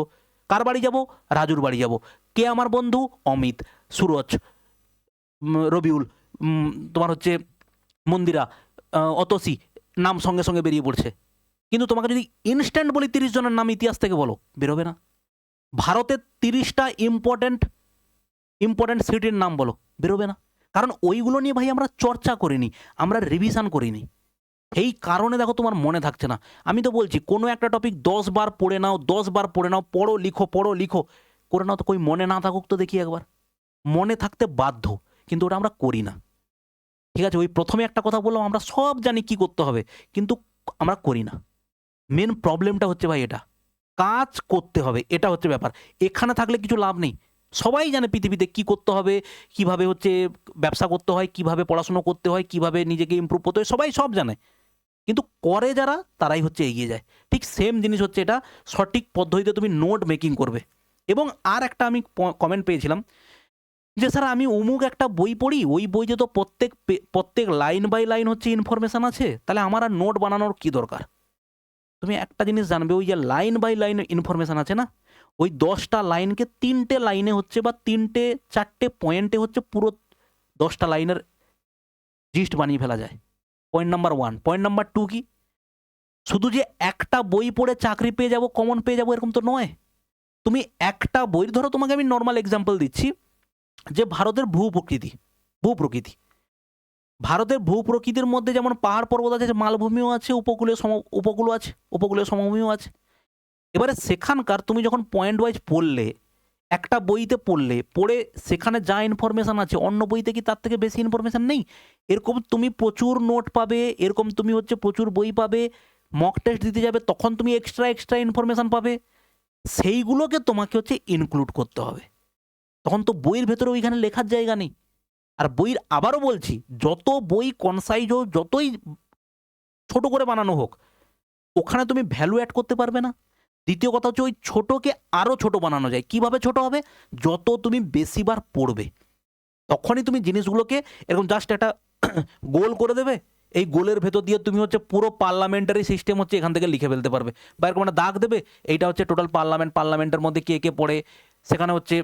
কার বাড়ি যাব? রাজুর বাড়ি যাব। কে আমার বন্ধু? অমিত, সুরজ, রবিউল, তোমার হচ্ছে মন্দিরা, অতসী, নাম সঙ্গে সঙ্গে বেরিয়ে পড়ছে। কিন্তু তোমাকে যদি ইনস্ট্যান্ট বলি 30 জনের নাম ইতিহাস থেকে বলো, বেরোবে না। ভারতের 30টা ইম্পর্টেন্ট সিটির নাম বলো, বেরোবে না। কারণ ওইগুলো নিয়ে ভাই আমরা চর্চা করিনি, আমরা রিভিশন করিনি। এই কারণে দেখো তোমার মনে থাকছে না। আমি তো বলছি কোনো একটা টপিক 10 বার পড়ে নাও, 10 বার পড়ে নাও, পড়ো লিখো করে নাও, তো কই মনে না থাকুক তো দেখি একবার। মনে থাকতে বাধ্য, কিন্তু ওটা আমরা করি না, ঠিক আছে? ওই প্রথমে একটা কথা বললাম, আমরা সব জানি কি করতে হবে, কিন্তু আমরা করি না। মেন প্রবলেমটা হচ্ছে ভাই এটা, কাজ করতে হবে, এটা হচ্ছে ব্যাপার। এখানে থাকলে কিছু লাভ নেই। সবাই জানে পৃথিবীতে কি করতে হবে, কিভাবে হচ্ছে ব্যবসা করতে হয়, কিভাবে পড়াশুনো করতে হয়, কিভাবে নিজেকে ইমপ্রুভ করতে হয়, সবাই সব জানে। কিন্তু করে যারা, তারাই হচ্ছে এগিয়ে যায়। ঠিক সেম জিনিস হচ্ছে এটা, সঠিক পদ্ধতিতে তুমি নোট মেকিং করবে। এবং আর একটা আমি কমেন্ট পেয়েছিলাম যে স্যার আমি অমুক একটা বই পড়ি, ওই বইতে তো প্রত্যেক লাইন বাই লাইন হচ্ছে ইনফরমেশান আছে, তাহলে আমার আর নোট বানানোর কি দরকার? তুমি একটা জিনিস জানবে, ওই যে লাইন বাই লাইন ইনফরমেশান আছে না, ওই 10টা লাইনকে 3টে লাইনে হচ্ছে বা 3টে 4টে পয়েন্টে হচ্ছে পুরো 10টা লাইনের জিস্ট বানিয়ে ফেলা যায়। Point number 1। পয়েন্ট নাম্বার 2 কি? শুধু যে একটা বই পড়ে চাকরি পেয়ে যাব, কমন পেয়ে যাব, এরকম তো নয়। তুমি একটা বই, ধরো তোমাকে আমি নর্মাল এক্সাম্পল দিচ্ছি, যে ভারতের ভূ প্রকৃতি, ভূপ্রকৃতি। ভারতের ভূপ্রকৃতির মধ্যে যেমন পাহাড় পর্বত আছে, মালভূমিও আছে, উপকূলীয় সমভূমিও আছে। এবারে সেখানকার তুমি যখন পয়েন্ট ওয়াইজ পড়লে, একটা বইতে পড়ে সেখানে যা ইনফরমেশন আছে অন্য বইতে কি তার থেকে বেশি ইনফরমেশন নেই? এরকম তুমি প্রচুর নোট পাবে, এরকম তুমি হচ্ছে প্রচুর বই পাবে, মক টেস্ট দিতে যাবে তখন তুমি এক্সট্রা ইনফরমেশন পাবে, সেইগুলোকে তোমাকে হচ্ছে ইনক্লুড করতে হবে। তখন তো বইয়ের ভেতরে ওইখানে লেখার জায়গা নেই। আর বইয়ের, আবারও বলছি, যত বই কনসাইজ হোক, যতই ছোট করে বানানো হোক, ওখানে তুমি ভ্যালু অ্যাড করতে পারবে না। দ্বিতীয় কথা হচ্ছে ওই ছোটকে আরও ছোট বানানো যায়। কিভাবে ছোট হবে? যত তুমি বেশিবার পড়বে তখনই তুমি জিনিসগুলোকে এরকম জাস্ট একটা গোল করে দেবে, এই গোলের ভেতর দিয়ে তুমি হচ্ছে পুরো পার্লামেন্টারি সিস্টেম হচ্ছে এখান থেকে লিখে ফেলতে পারবে। বা এরকম একটা দাগ দেবে, এইটা হচ্ছে টোটাল পার্লামেন্টের মধ্যে কে কে পড়ে, সেখানে হচ্ছে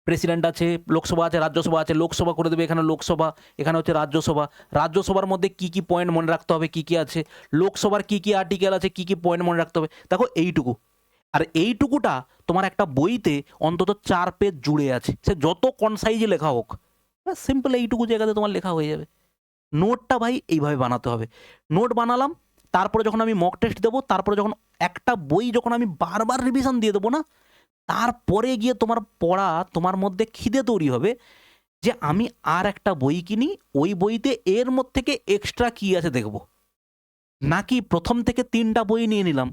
প্রেসিডেন্ট আছে, লোকসভা আছে, রাজ্যসভা আছে, লোকসভা করে দেবে এখানে লোকসভা, এখানে হচ্ছে রাজ্যসভা। রাজ্যসভার মধ্যে কি কি পয়েন্ট মনে রাখতে হবে, কি কি আছে, লোকসভার কি কি আর্টিকেল আছে, কি কি পয়েন্ট মনে রাখতে হবে, দেখো এইটুকু। আর এইটুকুটা তোমার একটা বইতে অন্তত 4 পেজ জুড়ে আছে, সে যত কনসাইজে লেখা হোক, সিম্পল এইটুকু জায়গাতে তোমার লেখা হয়ে যাবে। নোটটা ভাই এইভাবে বানাতে হবে। নোট বানালাম, তারপরে যখন আমি মক টেস্ট দেবো, তারপরে যখন একটা বই যখন আমি বারবার রিভিশন দিয়ে দেবো না, তারপরে গিয়ে তোমার পড়া, তোমার মধ্যে খিদে তৈরি হবে যে আমি আর একটা বই কিনি, ওই বইতে এর মধ্যে থেকে এক্সট্রা কী আছে দেখব। নাকি প্রথম থেকে 3টা বই নিয়ে নিলাম,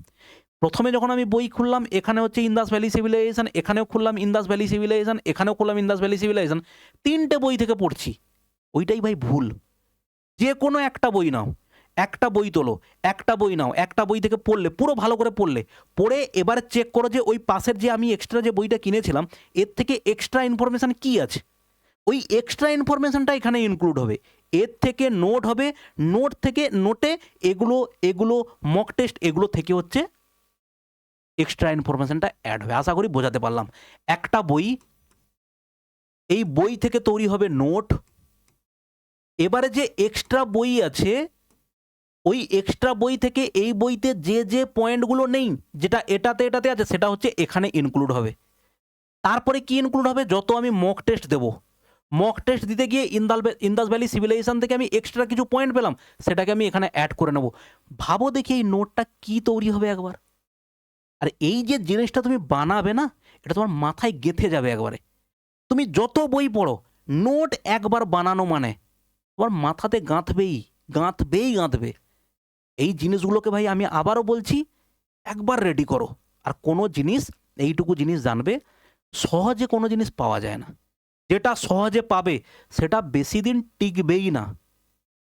প্রথমে যখন আমি বই খুললাম এখানে হচ্ছে ইন্দাস ভ্যালি সিভিলাইজেশন, এখানেও খুললাম ইন্দাস ভ্যালি সিভিলাইজেশন, এখানেও খুললাম ইন্দাস ভ্যালি সিভিলাইজেশন, 3টে বই থেকে পড়ছি। ওইটাই ভাই ভুল। যে কোনো একটা বই নাও, একটা বই তোলো, একটা বই নাও, একটা বই থেকে পড়লে, পুরো ভালো করে পড়ে এবারে চেক করো যে ওই পাশের যে আমি এক্সট্রা যে বইটা কিনেছিলাম এর থেকে এক্সট্রা ইনফরমেশান কী আছে। ওই এক্সট্রা ইনফরমেশানটা এখানে ইনক্লুড হবে, এর থেকে নোট হবে, নোট থেকে নোটে এগুলো মক টেস্ট, এগুলো থেকে হচ্ছে এক্সট্রা ইনফরমেশানটা অ্যাড হবে। আশা করি বোঝাতে পারলাম। একটা বই, এই বই থেকে তৈরি হবে নোট, এবারে যে এক্সট্রা বই আছে ওই এক্সট্রা বই থেকে এই বইতে যে যে পয়েন্টগুলো নেই, যেটা এটাতে আছে, সেটা হচ্ছে এখানে ইনক্লুড হবে। তারপরে কি ইনক্লুড হবে? যত আমি মক টেস্ট দেবো, মক টেস্ট দিতে গিয়ে ইন্দাস ভ্যালি সিভিলাইজেশন থেকে আমি এক্সট্রা কিছু পয়েন্ট পেলাম, সেটাকে আমি এখানে অ্যাড করে নেব। ভাবো দেখি এই নোটটা কি তৈরি হবে একবার। আর এই যে জিনিসটা তুমি বানাবে না, এটা তোমার মাথায় গেঁথে যাবে একবারে। তুমি যত বই পড়ো, নোট একবার বানানো মানে তোমার মাথাতে গাঁথবে। এই জিনিসগুলোকে ভাই আমি আবারও বলছি, একবার রেডি করো। আর কোনো জিনিস, এইটুকু জিনিস জানবে, সহজে কোনো জিনিস পাওয়া যায় না। যেটা সহজে পাবে সেটা বেশি দিন টিকবেই না।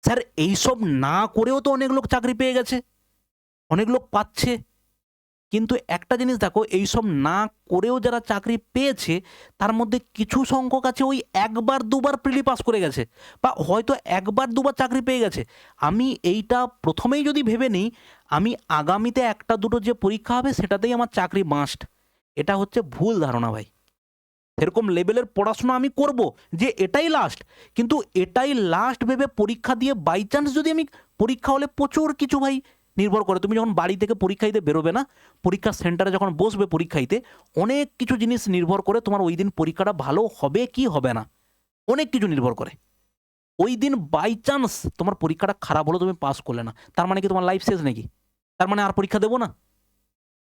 স্যার এইসব না করেও তো অনেক লোক চাকরি পেয়ে গেছে, অনেক লোক পাচ্ছে। কিন্তু একটা জিনিস দেখো, এইসব না করেও যারা চাকরি পেয়েছে তার মধ্যে কিছু সংখ্যক আছে ওই একবার দুবার প্রিলি পাস করে গেছে, বা হয়তো একবার দুবার চাকরি পেয়ে গেছে। আমি এইটা প্রথমেই যদি ভেবে নিই আমি আগামীতে একটা দুটো যে পরীক্ষা হবে সেটাতেই আমার চাকরি মাস্ট, এটা হচ্ছে ভুল ধারণা ভাই। সেরকম লেভেলের পড়াশোনা আমি করব যে এটাই লাস্ট, কিন্তু এটাই লাস্ট ভেবে পরীক্ষা দিয়ে বাই চান্স যদি আমি, পরীক্ষা হলে প্রচুর কিছু ভাই নির্ভর করে। তুমি যখন বাড়ি থেকে পরীক্ষা দিতে বেরোবে না, পরীক্ষার সেন্টারে যখন বসবে পরীক্ষা দিতে, অনেক কিছু জিনিস নির্ভর করে তোমার ওই দিন পরীক্ষাটা ভালো হবে কি হবে না, অনেক কিছু নির্ভর করে। ওই দিন বাই চান্স তোমার পরীক্ষাটা খারাপ হলো, তুমি পাস করলে না, তার মানে কি তোমার লাইফ শেষ নাকি? তার মানে আর পরীক্ষা দেবো না?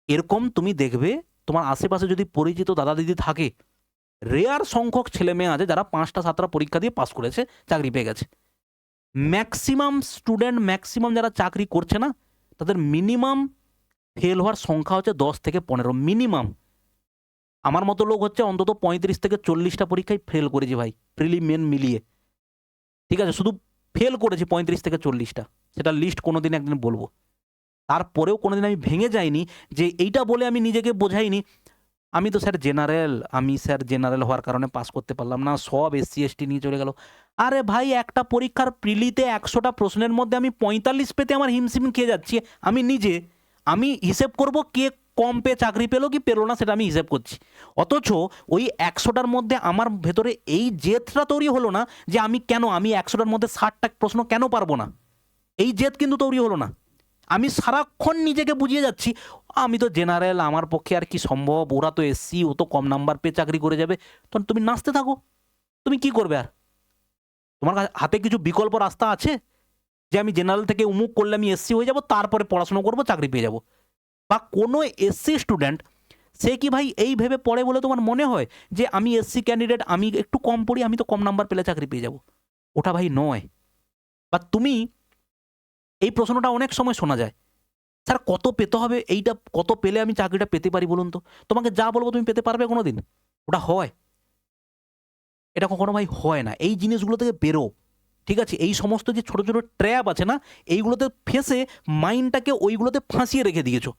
এরকম তুমি দেখবে তোমার আশেপাশে যদি পরিচিত দাদা দিদি থাকে, রেয়ার সংখ্যক ছেলে মেয়ে আছে যারা 5টা 7টা পরীক্ষা দিয়ে পাস করেছে, চাকরি পেয়ে গেছে। ম্যাক্সিমাম স্টুডেন্ট, ম্যাক্সিমাম যারা চাকরি করছে না, তাদের মিনিমাম ফেল হওয়ার সংখ্যা হচ্ছে 10 থেকে 15 মিনিমাম। আমার মতো লোক হচ্ছে অন্তত 35 থেকে 40টা পরীক্ষায় ফেল করেছি ভাই, প্রিলিমিন মিলিয়ে। ঠিক আছে, শুধু ফেল করেছি 35 থেকে 40টা, সেটা লিস্ট কোনোদিন একদিন বলবো। তারপরেও কোনোদিন আমি ভেঙে যাইনি যে এইটা বলে আমি নিজেকে বোঝাইনি আমি তো স্যার জেনারেল, আমি স্যার জেনারেল হওয়ার কারণে পাস করতে পারলাম না, সব এসসি এসটি নিয়ে চলে গেল। আরে ভাই, একটা পরীক্ষার প্রিলিতে 100টা প্রশ্নের মধ্যে আমি 45 পেতে আমার হিমশিম খেয়ে যাচ্ছি আমি নিজে। আমি হিসেব করব কে কম পেয়ে চাকরি পেলো কি পেলো না, সেটা আমি হিসেব করছি। অথচ ওই 100টার মধ্যে আমার ভেতরে এই জেদটা তৈরি হলো না যে আমি 100টার মধ্যে 60টা প্রশ্ন কেন পারবো না, এই জেদ কিন্তু তৈরি হলো না। আমি সারাক্ষণ নিজেকে বুঝিয়ে যাচ্ছি আমি তো জেনারেল, আমার পক্ষে আর কি সম্ভব, ওরা তো এসসি, ও তো কম নাম্বার পেয়ে চাকরি করে যাবে। তখন তুমি নাচতে থাকো, তুমি কি করবে আর? তোমার হাতে কিছু বিকল্প রাস্তা আছে যে আমি জেনারেল থেকে উমুক করলে আমি এসসি হয়ে যাব, তারপরে পড়াশোনা করব, চাকরি পেয়ে যাব? বা কোনো এসসি স্টুডেন্ট সে কি ভাই এই ভেবে পড়ে বলে তোমার মনে হয় যে আমি এসসি ক্যান্ডিডেট, আমি একটু কম পড়ি, আমি তো কম নাম্বার পেলে চাকরি পেয়ে যাব? ওটা ভাই নয়। বা তুমি এই প্রশ্নটা অনেক সময় শোনা যায়, স্যার কত পেতে হবে, এইটা কত পেলে আমি চাকরিটা পেতে পারি বলুন তো? তোমাকে যা বলবো তুমি পেতে পারবে কোনো দিন? ওটা হয়? এটা কখনো ভাই হয় না। এই জিনিসগুলো থেকে বেরো, ঠিক আছে? এই সমস্ত যে ছোট ছোট ট্র্যাপ আছে না, এইগুলোতে ফেঁসে মাইন্ডটাকে ওইগুলোতে ফাঁসিয়ে রেখে দিয়েছো।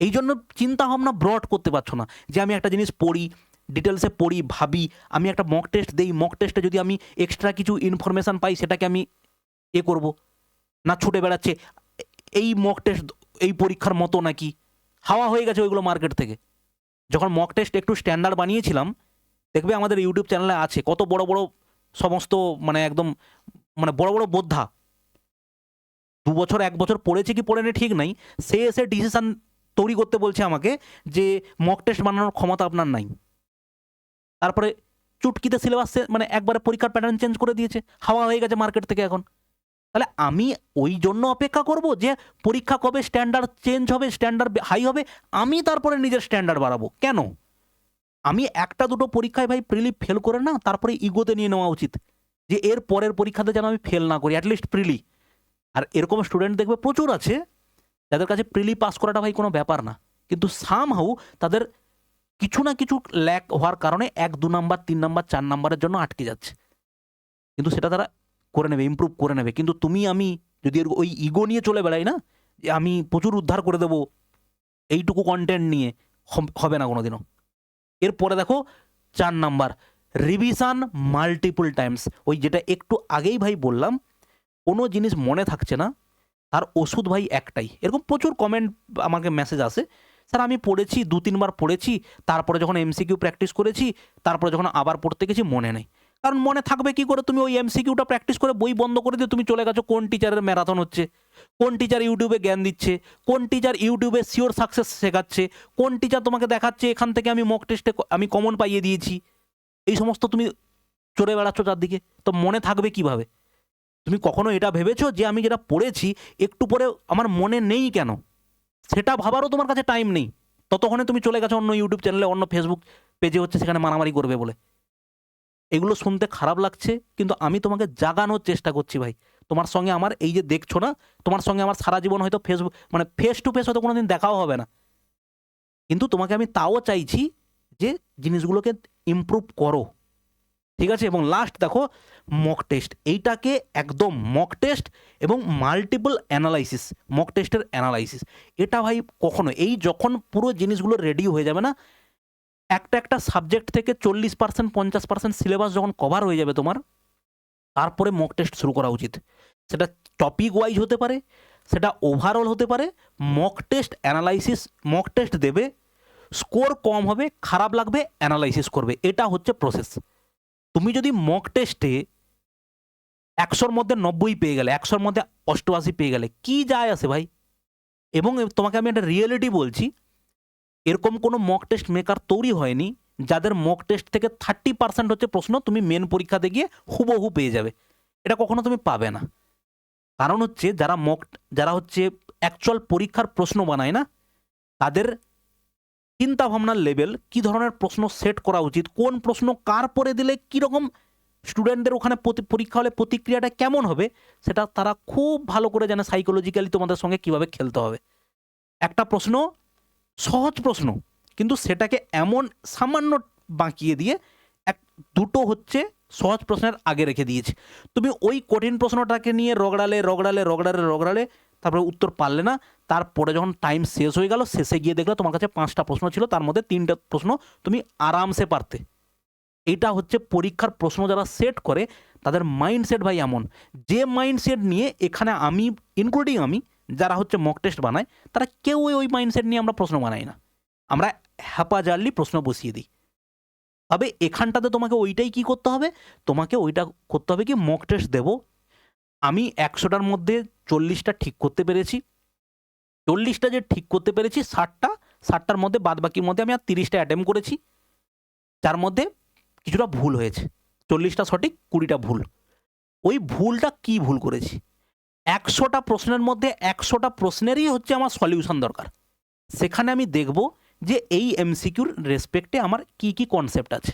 এই জন্য চিন্তা ভাবনা ব্রড করতে পারছো না যে আমি একটা জিনিস পড়ি, ডিটেলসে পড়ি, ভাবি, আমি একটা মক টেস্ট দেই, মক টেস্টে যদি আমি এক্সট্রা কিছু ইনফরমেশান পাই সেটাকে আমি করব না, ছুটে বেড়াচ্ছে এই মক টেস্ট এই পরীক্ষার মতো নাকি, হাওয়া হয়ে গেছে ওইগুলো মার্কেট থেকে। যখন মক টেস্ট একটু স্ট্যান্ডার্ড বানিয়েছিলাম, দেখবে আমাদের ইউটিউব চ্যানেলে আছে কত বড় বড় সমস্ত, মানে একদম মানে বড় বড় বোদ্ধা, 2 বছর 1 বছর পড়েছে কি পড়েনি ঠিক নাই, সে এসে ডিসিশন তৈরি করতে বলছে আমাকে যে মক টেস্ট বানানোর ক্ষমতা আপনার নাই। তারপরে চুটকিতে সিলেবাস মানে একবারে পরীক্ষার প্যাটার্ন চেঞ্জ করে দিয়েছে, হাওয়া হয়ে গেছে মার্কেট থেকে এখন। তাহলে আমি ওই জন্য অপেক্ষা করব যে পরীক্ষা কবে স্ট্যান্ডার্ড চেঞ্জ হবে, স্ট্যান্ডার্ড হাই হবে, আমি তারপরে নিজের স্ট্যান্ডার্ড বাড়াবো? কেন? আমি একটা দুটো পরীক্ষায় ভাই প্রিলি ফেল করে না, তারপরে ইগোতে নিয়ে নেওয়া উচিত যে এর পরের পরীক্ষাতে যেন আমি ফেল না করি, অ্যাটলিস্ট প্রিলি। আর এরকম স্টুডেন্ট দেখবে প্রচুর আছে যাদের কাছে প্রিলি পাস করাটা ভাই কোনো ব্যাপার না, কিন্তু সামহাউ তাদের কিছু না কিছু ল্যাক হওয়ার কারণে 1 2 নাম্বার 3 নাম্বার 4 নাম্বারের জন্য আটকে যাচ্ছে। কিন্তু সেটা তারা করে নেবে, ইমপ্রুভ করে নেবে। কিন্তু তুমি আমি যদি ওই ইগো নিয়ে চলে বেড়াই না যে আমি প্রচুর উদ্ধার করে দেবো এইটুকু কন্টেন্ট নিয়ে, হবে না কোনোদিনও। এরপরে দেখো 4 নাম্বার, রিভিশন মাল্টিপল টাইমস। ওই যেটা একটু আগেই ভাই বললাম, কোনো জিনিস মনে থাকছে না, তার ওষুধ ভাই একটাই। এরকম প্রচুর কমেন্ট আমাকে মেসেজ আসে, স্যার আমি পড়েছি 2 3 বার পড়েছি, তারপরে যখন এমসিকিউ প্র্যাকটিস করেছি, তারপরে যখন আবার পড়তে গেছি মনে নেই। কারণ মনে থাকবে কি করে? তুমি ওই এমসিকিউটা প্র্যাকটিস করে বই বন্ধ করে দিয়ে তুমি চলে গেছো কোন টিচারের ম্যারাথন হচ্ছে, কোন টিচার ইউটিউবে জ্ঞান দিচ্ছে, কোন টিচার ইউটিউবে শিওর সাকসেস শেখাচ্ছে, কোন টিচার তোমাকে দেখাচ্ছে এখান থেকে আমি মক টেস্টে আমি কমন পাইয়ে দিয়েছি। এই সমস্ত তুমি চড়ে বেড়াচ্ছ চারদিকে, তো মনে থাকবে কিভাবে? তুমি কখনো এটা ভেবেছো যে আমি যেটা পড়েছি একটু পরে আমার মনে নেই কেন? সেটা ভাবারও তোমার কাছে টাইম নেই। ততক্ষণে তুমি চলে গেছো অন্য ইউটিউব চ্যানেলে, অন্য ফেসবুক পেজে হচ্ছে সেখানে মারামারি করবে বলে। এগুলো শুনতে খারাপ লাগছে, কিন্তু আমি তোমাকে জাগানোর চেষ্টা করছি ভাই। তোমার সঙ্গে আমার এই যে দেখছো না, তোমার সঙ্গে আমার সারা জীবন হয়তো ফেসবুক মানে ফেস টু ফেস হয়তো কোনোদিন দেখাও হবে না, কিন্তু তোমাকে আমি তাও চাইছি যে জিনিসগুলোকে ইমপ্রুভ করো, ঠিক আছে? এবং লাস্ট দেখো মক টেস্ট, এইটাকে একদম মক টেস্ট এবং মাল্টিপল অ্যানালাইসিস, মক টেস্টের অ্যানালাইসিস, এটা ভাই কখনো এই যখন পুরো জিনিসগুলো রেডি হয়ে যাবে না, একটা একটা সাবজেক্ট থেকে 40% 50% সিলেবাস যখন কভার হয়ে যাবে তোমার, তারপরে মক টেস্ট শুরু করা উচিত। সেটা টপিক ওয়াইজ হতে পারে, সেটা ওভারঅল হতে পারে। Mock test analysis, mock test দেবে, স্কোর কম হবে, খারাপ লাগবে, অ্যানালাইসিস করবে, এটা হচ্ছে প্রসেস। তুমি যদি মক টেস্টে 100-র মধ্যে 90 পেয়ে গেলে, 100-র মধ্যে 88 পেয়ে গেলে, কি যায় আসে ভাই? এবং তোমাকে আমি একটা রিয়েলিটি বলছি, এরকম কোনো মক টেস্ট মেকার তৈরি হয়নি যাদের মক টেস্ট থেকে 30% হচ্ছে প্রশ্ন তুমি মেন পরীক্ষাতে গিয়ে হুবহু পেয়ে যাবে। এটা কখনো তুমি পাবে না। কারণ হচ্ছে যারা হচ্ছে অ্যাকচুয়াল পরীক্ষার প্রশ্ন বানায় না, তাদের চিন্তা ভাবনার লেভেল, কি ধরনের প্রশ্ন সেট করা উচিত, কোন প্রশ্ন কার পরে দিলে কীরকম স্টুডেন্টদের ওখানে পরীক্ষা হলে প্রতিক্রিয়াটা কেমন হবে, সেটা তারা খুব ভালো করে জানে সাইকোলজিক্যালি তোমাদের সঙ্গে কিভাবে খেলতে হবে। একটা প্রশ্ন সহজ প্রশ্ন, কিন্তু সেটাকে এমন সামান্য বাঁকিয়ে দিয়ে দুটো হচ্ছে সহজ প্রশ্নের আগে রেখে দিয়েছে। তুমি ওই কঠিন প্রশ্নটাকে নিয়ে রগড়ালে তারপরে উত্তর পারলে না, তারপরে যখন টাইম শেষ হয়ে গেল, শেষে গিয়ে দেখলে তোমার কাছে 5টা প্রশ্ন ছিল, তার মধ্যে 3টে প্রশ্ন তুমি আরামসে পারতে। এইটা হচ্ছে পরীক্ষার প্রশ্ন যারা সেট করে তাদের মাইন্ডসেট ভাই এমন, যে মাইন্ডসেট নিয়ে এখানে আমি ইনক্লুডিং আমি যারা হচ্ছে মক টেস্ট বানায়, তারা কেউ ওই মাইন্ডসেট নিয়ে আমরা প্রশ্ন বানাই না, আমরা হ্যাপাজারলি প্রশ্ন বসিয়ে দিই। তবে এখানটাতে তোমাকে ওইটাই কি করতে হবে, তোমাকে ওইটা করতে হবে কি, মক টেস্ট দেবো আমি 100টার মধ্যে 40টা ঠিক করতে পেরেছি, 40টা যে ঠিক করতে পেরেছি, 60টার মধ্যে বাদবাকির মধ্যে আমি আর 30টা অ্যাটেম্প করেছি, যার মধ্যে কিছুটা ভুল হয়েছে, 40টা সঠিক 20টা ভুল। ওই ভুলটা কি ভুল করেছি, 100টা প্রশ্নের মধ্যে 100টা প্রশ্নেরই হচ্ছে আমার সলিউশন দরকার। সেখানে আমি দেখব যে এই এমসিকিউর রেসপেক্টে আমার কি কি কনসেপ্ট আছে।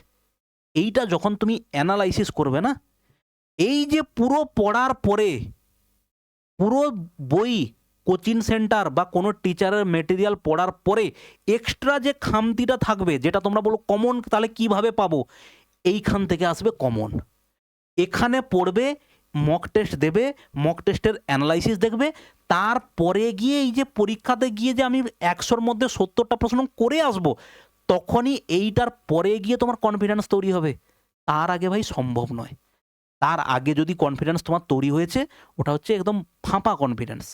এইটা যখন তুমি অ্যানালাইসিস করবে না, এই যে পুরো পড়ার পরে পুরো বই, কোচিং সেন্টার বা কোনো টিচারের মেটেরিয়াল পড়ার পরে এক্সট্রা যে খামতিটা থাকবে, যেটা তোমরা বলো কমন, তাহলে কিভাবে পাবো, এইখান থেকে আসবে কমন। এখানে পড়বে, মক টেস্ট দেবে, মক টেস্টের অ্যানালাইসিস দেখবে, তারপরে গিয়ে এই যে পরীক্ষাতে গিয়ে যে আমি 100র মধ্যে 70টা প্রশ্ন করে আসব, তখনই এইটার পরে গিয়ে তোমার কনফিডেন্স তৈরি হবে। তার আগে ভাই সম্ভব নয়। তার আগে যদি কনফিডেন্স তোমার তৈরি হয়েছে, ওটা হচ্ছে একদম ফাঁপা কনফিডেন্স।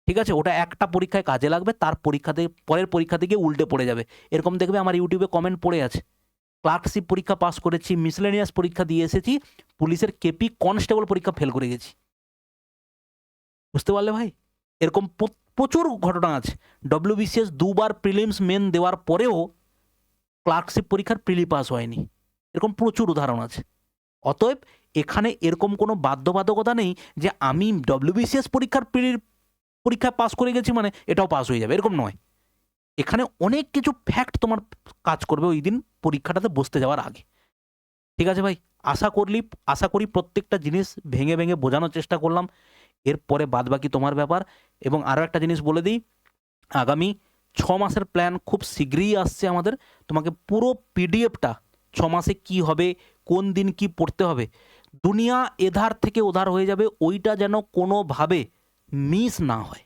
ঠিক আছে, ওটা একটা পরীক্ষায় কাজে লাগবে, তার পরীক্ষাতে পরের পরীক্ষাতে গিয়ে উল্টে পড়ে যাবে। এরকম দেখবে আমার ইউটিউবে কমেন্ট পড়ে আছে, ক্লার্কশিপ পরীক্ষা পাস করেছি, মিসলেনিয়াস পরীক্ষা দিয়ে এসেছি, পুলিশের কেপি কনস্টেবল পরীক্ষা ফেল করে গেছি। বুঝতে পারলে ভাই? এরকম প্রচুর ঘটনা আছে। ডব্লিউবিসিএস 2বার প্রিলিমস মেন দেওয়ার পরেও ক্লার্কশিপ পরীক্ষার প্রিলি পাস হয়নি। এরকম প্রচুর উদাহরণ আছে। অতএব এখানে এরকম কোনো বাধ্যবাধকতা নেই যে আমি ডব্লিউবিসিএস পরীক্ষায় পাস করে গেছি মানে এটাও পাস হয়ে যাবে, এরকম নয়। এখানে অনেক কিছু ফ্যাক্ট তোমার কাজ করবে ওই দিন পরীক্ষাটাতে বসতে যাওয়ার আগে। ঠিক আছে ভাই, আশা করি প্রত্যেকটা জিনিস ভেঙে ভেঙে বোঝানোর চেষ্টা করলাম। এরপরে বাদবাকি তোমার ব্যাপার। এবং আরও একটা জিনিস বলে দিই, আগামী 6 মাসের প্ল্যান খুব শীঘ্রই আসছে আমাদের। তোমাকে পুরো পিডিএফটা 6 মাসে কি হবে, কোন দিন কি পড়তে হবে, দুনিয়া এধার থেকে ওধার হয়ে যাবে, ওইটা যেন কোনোভাবে মিস না হয়।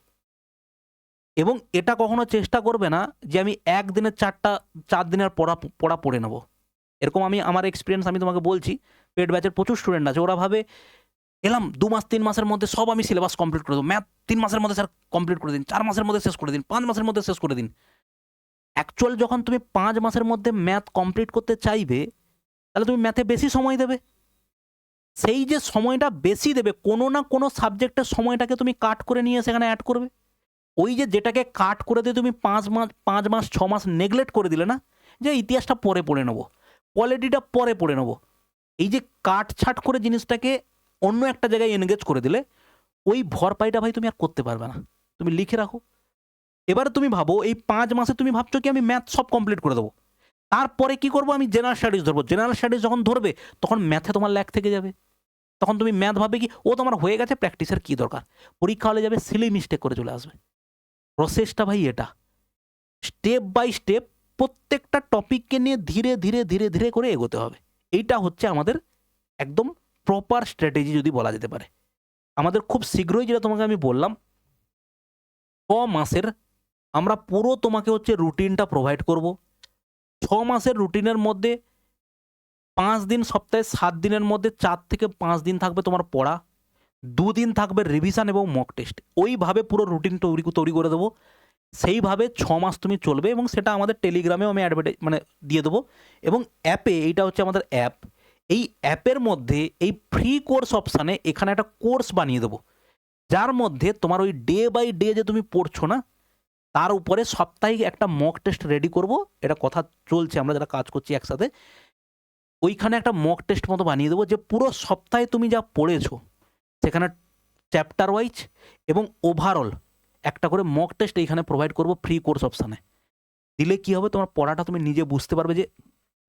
এবং এটা কখনো চেষ্টা করবে না যে আমি একদিনে 4 দিনের পড়া পড়ে নেব। এরকম আমার এক্সপিরিয়েন্স আমি তোমাকে বলছি, পেড ব্যাচের প্রচুর স্টুডেন্ট আছে, ওরা ভাবে এলাম 2 মাস 3 মাসের মধ্যে সব আমি সিলেবাস কমপ্লিট করে দেবো, ম্যাথ 3 মাসের মধ্যে স্যার কমপ্লিট করে দিন, 4 মাসের মধ্যে শেষ করে দিন, 5 মাসের মধ্যে শেষ করে দিন। অ্যাকচুয়াল যখন তুমি 5 মাসের মধ্যে ম্যাথ কমপ্লিট করতে চাইবে, তাহলে তুমি ম্যাথে বেশি সময় দেবে। সেই যে সময়টা বেশি দেবে, কোনো না কোনো সাবজেক্টের সময়টাকে তুমি কাট করে নিয়ে সেখানে অ্যাড করবে। ওই যেটাকে কাট করে দিয়ে তুমি 5 মাস 6 মাস নেগলেক্ট করে দিলে না, যে ইতিহাসটা পরে পড়ে নেবো, পলিটিটা পরে পড়ে নেবো, এই যে কাটছাট করে জিনিসটাকে অন্য একটা জায়গায় এনগেজ করে দিলে, ওই ভরপাইটা ভাই তুমি আর করতে পারবে না। তুমি লিখে রাখো। এবারে তুমি ভাবো এই 5 মাসে তুমি ভাবছো কি আমি ম্যাথ সব কমপ্লিট করে দেবো, তারপরে কি করবো, আমি জেনারেল স্টাডিজ ধরবো। জেনারেল স্টাডিজ যখন ধরবে তখন ম্যাথে তোমার ল্যাগ থেকে যাবে। তখন তুমি ম্যাথ ভাবে কি ও তোমার হয়ে গেছে, প্র্যাকটিসের কী দরকার, পরীক্ষা হলে যাবে সিলি মিস্টেক করে চলে আসবে। প্রসেসটা ভাই এটা, স্টেপ বাই স্টেপ প্রত্যেকটা টপিককে নিয়ে ধীরে ধীরে ধীরে ধীরে করে এগোতে হবে। এইটা হচ্ছে আমাদের একদম প্রপার স্ট্র্যাটেজি যদি বলা যেতে পারে। আমাদের খুব শীঘ্রই, যেটা তোমাকে আমি বললাম, 6 মাসের আমরা পুরো তোমাকে হচ্ছে রুটিনটা প্রোভাইড করব। 6 মাসের রুটিনের মধ্যে 5 দিন সপ্তাহে 7 দিনের মধ্যে 4 থেকে 5 দিন থাকবে তোমার পড়া, 2 দিন থাকবে রিভিশন এবং মক টেস্ট। ওইভাবে পুরো রুটিন তৈরি করে দেবো। সেইভাবে 6 মাস তুমি চলবে, এবং সেটা আমাদের টেলিগ্রামেও আমি দিয়ে দেবো। এবং অ্যাপে, এইটা হচ্ছে আমাদের অ্যাপ, এই অ্যাপের মধ্যে এই ফ্রি কোর্স অপশানে এখানে একটা কোর্স বানিয়ে দেবো, যার মধ্যে তোমার ওই ডে বাই ডে যে তুমি পড়ছো না, তার উপরে সাপ্তাহিক একটা মক টেস্ট রেডি করব। এটা কথা চলছে, আমরা যারা কাজ করছি একসাথে, ওইখানে একটা মক টেস্ট মতো বানিয়ে দেবো, যে পুরো সপ্তাহে তুমি যা পড়েছো সেখানে চ্যাপ্টার ওয়াইজ এবং ওভারঅল একটা করে মক টেস্ট এইখানে প্রোভাইড করব ফ্রি কোর্স অপশানে। দিলে কি হবে, তোমার পড়াটা তুমি নিজে বুঝতে পারবে যে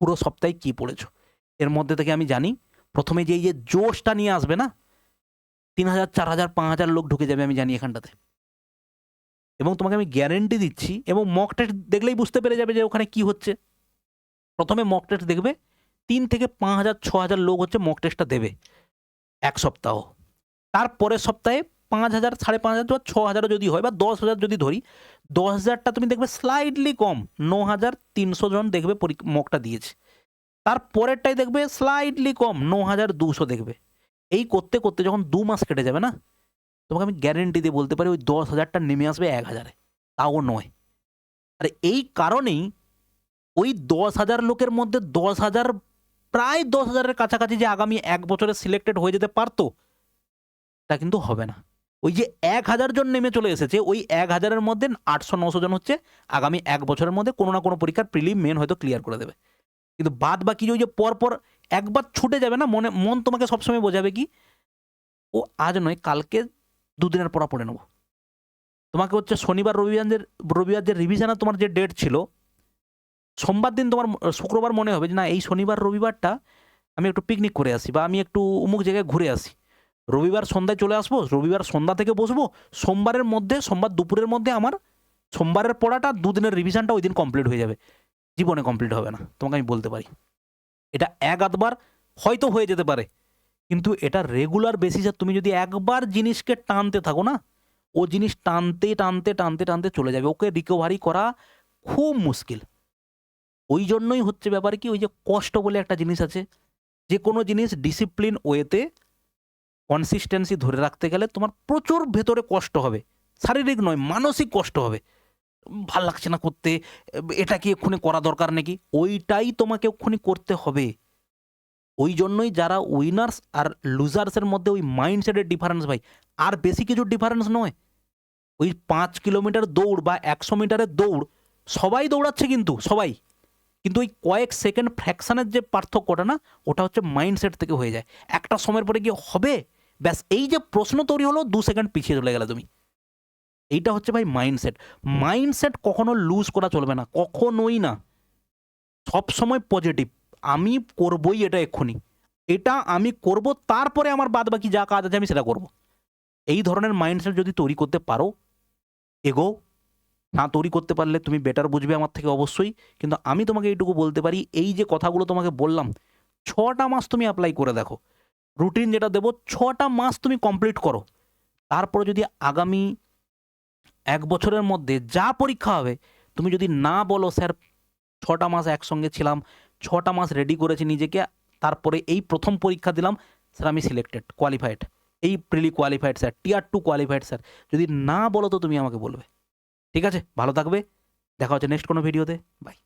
পুরো সপ্তাহে কী পড়েছো। এর মধ্যে থেকে আমি জানি প্রথমে যে এই যে জোশটা নিয়ে আসবে না, 3000 4000 5000 লোক ঢুকে যাবে, আমি জানি এখানটাতে। এবং তোমাকে আমি গ্যারেন্টি দিচ্ছি, এবং মক টেস্ট দেখলেই বুঝতে পেরে যাবে যে ওখানে কি হচ্ছে। প্রথমে মক টেস্ট দেখবে 3 থেকে 5000 6000 লোক হচ্ছে মক টেস্টটা দেবে এক সপ্তাহ। তারপরের সপ্তাহে 5000 5500 বা 6000 যদি হয়, বা 10,000 যদি ধরি, 10,000টা তুমি দেখবে স্লাইডলি কম, 9300 জন দেখবে মকটা দিয়েছে। তারপরেরটাই দেখবে স্লাইডলি কম, 9200 দেখবে। এই করতে করতে যখন 2 মাস কেটে যাবে না, তোমাকে আমি গ্যারেন্টি দিয়ে বলতে পারি ওই 10,000টা নেমে আসবে 1000-এ, তাও নয়। আর এই কারণেই ওই 10,000 লোকের মধ্যে 10,000, প্রায় 10,000-এর কাছাকাছি যে আগামী 1 বছরে সিলেক্টেড হয়ে যেতে পারতো, তা কিন্তু হবে না। ওই যে 1000 জন নেমে চলে এসেছে, ওই 1000-এর মধ্যে 800-900 জন হচ্ছে আগামী 1 বছরের মধ্যে কোনো না কোনো পরীক্ষার প্রিলিম মেন হয়তো ক্লিয়ার করে দেবে। কিন্তু বাদ বাকি ওই যে পরপর একবার ছুটে যাবে না, মন তোমাকে সবসময় বোঝাবে কি ও আজ নয় কালকে 2 দিনের পড়া পড়ে নেব। তোমাকে হচ্ছে শনিবার রবিবার যে রিভিশনের তোমার যে ডেট ছিল, সোমবার দিন তোমার শুক্রবার মনে হবে যে না এই শনিবার রবিবারটা আমি একটু পিকনিক করে আসি বা আমি একটু অমুক জায়গায় ঘুরে আসি। রবিবার সন্ধ্যায় চলে আসবো, রবিবার সন্ধ্যা থেকে বসবো, সোমবার দুপুরের মধ্যে আমার সোমবারের পড়াটা 2 দিনের রিভিশনটা ওই দিন কমপ্লিট হয়ে যাবে। জীবনে কমপ্লিট হবে না, তোমাকে আমি বলতে পারি। এটা এক আধবার হয়তো হয়ে যেতে পারে, কিন্তু এটা রেগুলার বেসিসে তুমি যদি একবার জিনিসকে টানতে থাকো না, ও জিনিস টানতে টানতে টানতে টানতে চলে যাবে, ওকে রিকভারি করা খুব মুশকিল। ওই জন্যই হচ্ছে ব্যাপারে কি, ওই যে কষ্ট বলে একটা জিনিস আছে, যে কোনো জিনিস ডিসিপ্লিন ওয়েতে কনসিস্টেন্সি ধরে রাখতে গেলে তোমার প্রচুর ভেতরে কষ্ট হবে, শারীরিক নয় মানসিক কষ্ট হবে। ভাল লাগছে না করতে, এটা কি এক্ষুনি করা দরকার নাকি, ওইটাই তোমাকে এক্ষুনি করতে হবে। ওই জন্যই যারা উইনার্স আর লুজার্সের মধ্যে ওই মাইন্ডসেটের ডিফারেন্স ভাই, আর বেশি কিছু ডিফারেন্স নয়। ওই 5 কিলোমিটার দৌড় বা 100 মিটারের দৌড় সবাই দৌড়াচ্ছে, কিন্তু সবাই, কিন্তু ওই কয়েক সেকেন্ড ফ্র্যাকশনের যে পার্থক্যটা না, ওটা হচ্ছে মাইন্ডসেট থেকে হয়ে যায়। একটা সময়ের পরে গিয়ে হবে, ব্যাস এই যে প্রশ্ন তৈরি হলো 2 সেকেন্ড পিছিয়ে চলে গেলে তুমি। এইটা হচ্ছে ভাই মাইন্ডসেট। মাইন্ডসেট কখনো লুজ করা চলবে না, কখনোই না। সব সময় পজিটিভ, আমি করবই এটা এক্ষুনি, এটা আমি করব, তারপরে আমার বাদ বাকি যা কাজ আছে আমি সেটা করব। এই ধরনের মাইন্ডসেট যদি তৈরি করতে পারো, এগো। না তৈরি করতে পারলে তুমি বেটার বুঝবে আমার থেকে অবশ্যই, কিন্তু আমি তোমাকে এইটুকু বলতে পারি, এই যে কথাগুলো তোমাকে বললাম 6টা মাস তুমি অ্যাপ্লাই করে দেখো, রুটিন যেটা দেবো 6টা মাস তুমি কমপ্লিট করো। তারপরে যদি আগামী 1 বছরের মধ্যে যা পরীক্ষা হবে, তুমি যদি না বলো স্যার 6টা মাস একসঙ্গে ছিলাম, 6টা মাস রেডি করেছি নিজেকে, তারপরে এই প্রথম পরীক্ষা দিলাম, স্যার আমি সিলেক্টেড, কোয়ালিফাইড, এই প্রিলি কোয়ালিফাইড স্যার, টিয়ার 2 কোয়ালিফাইড স্যার, যদি না বলো তো তুমি আমাকে বলবে। ঠিক আছে, ভালো থাকবে, দেখা হচ্ছে নেক্সট কোনো ভিডিওতে, বাই।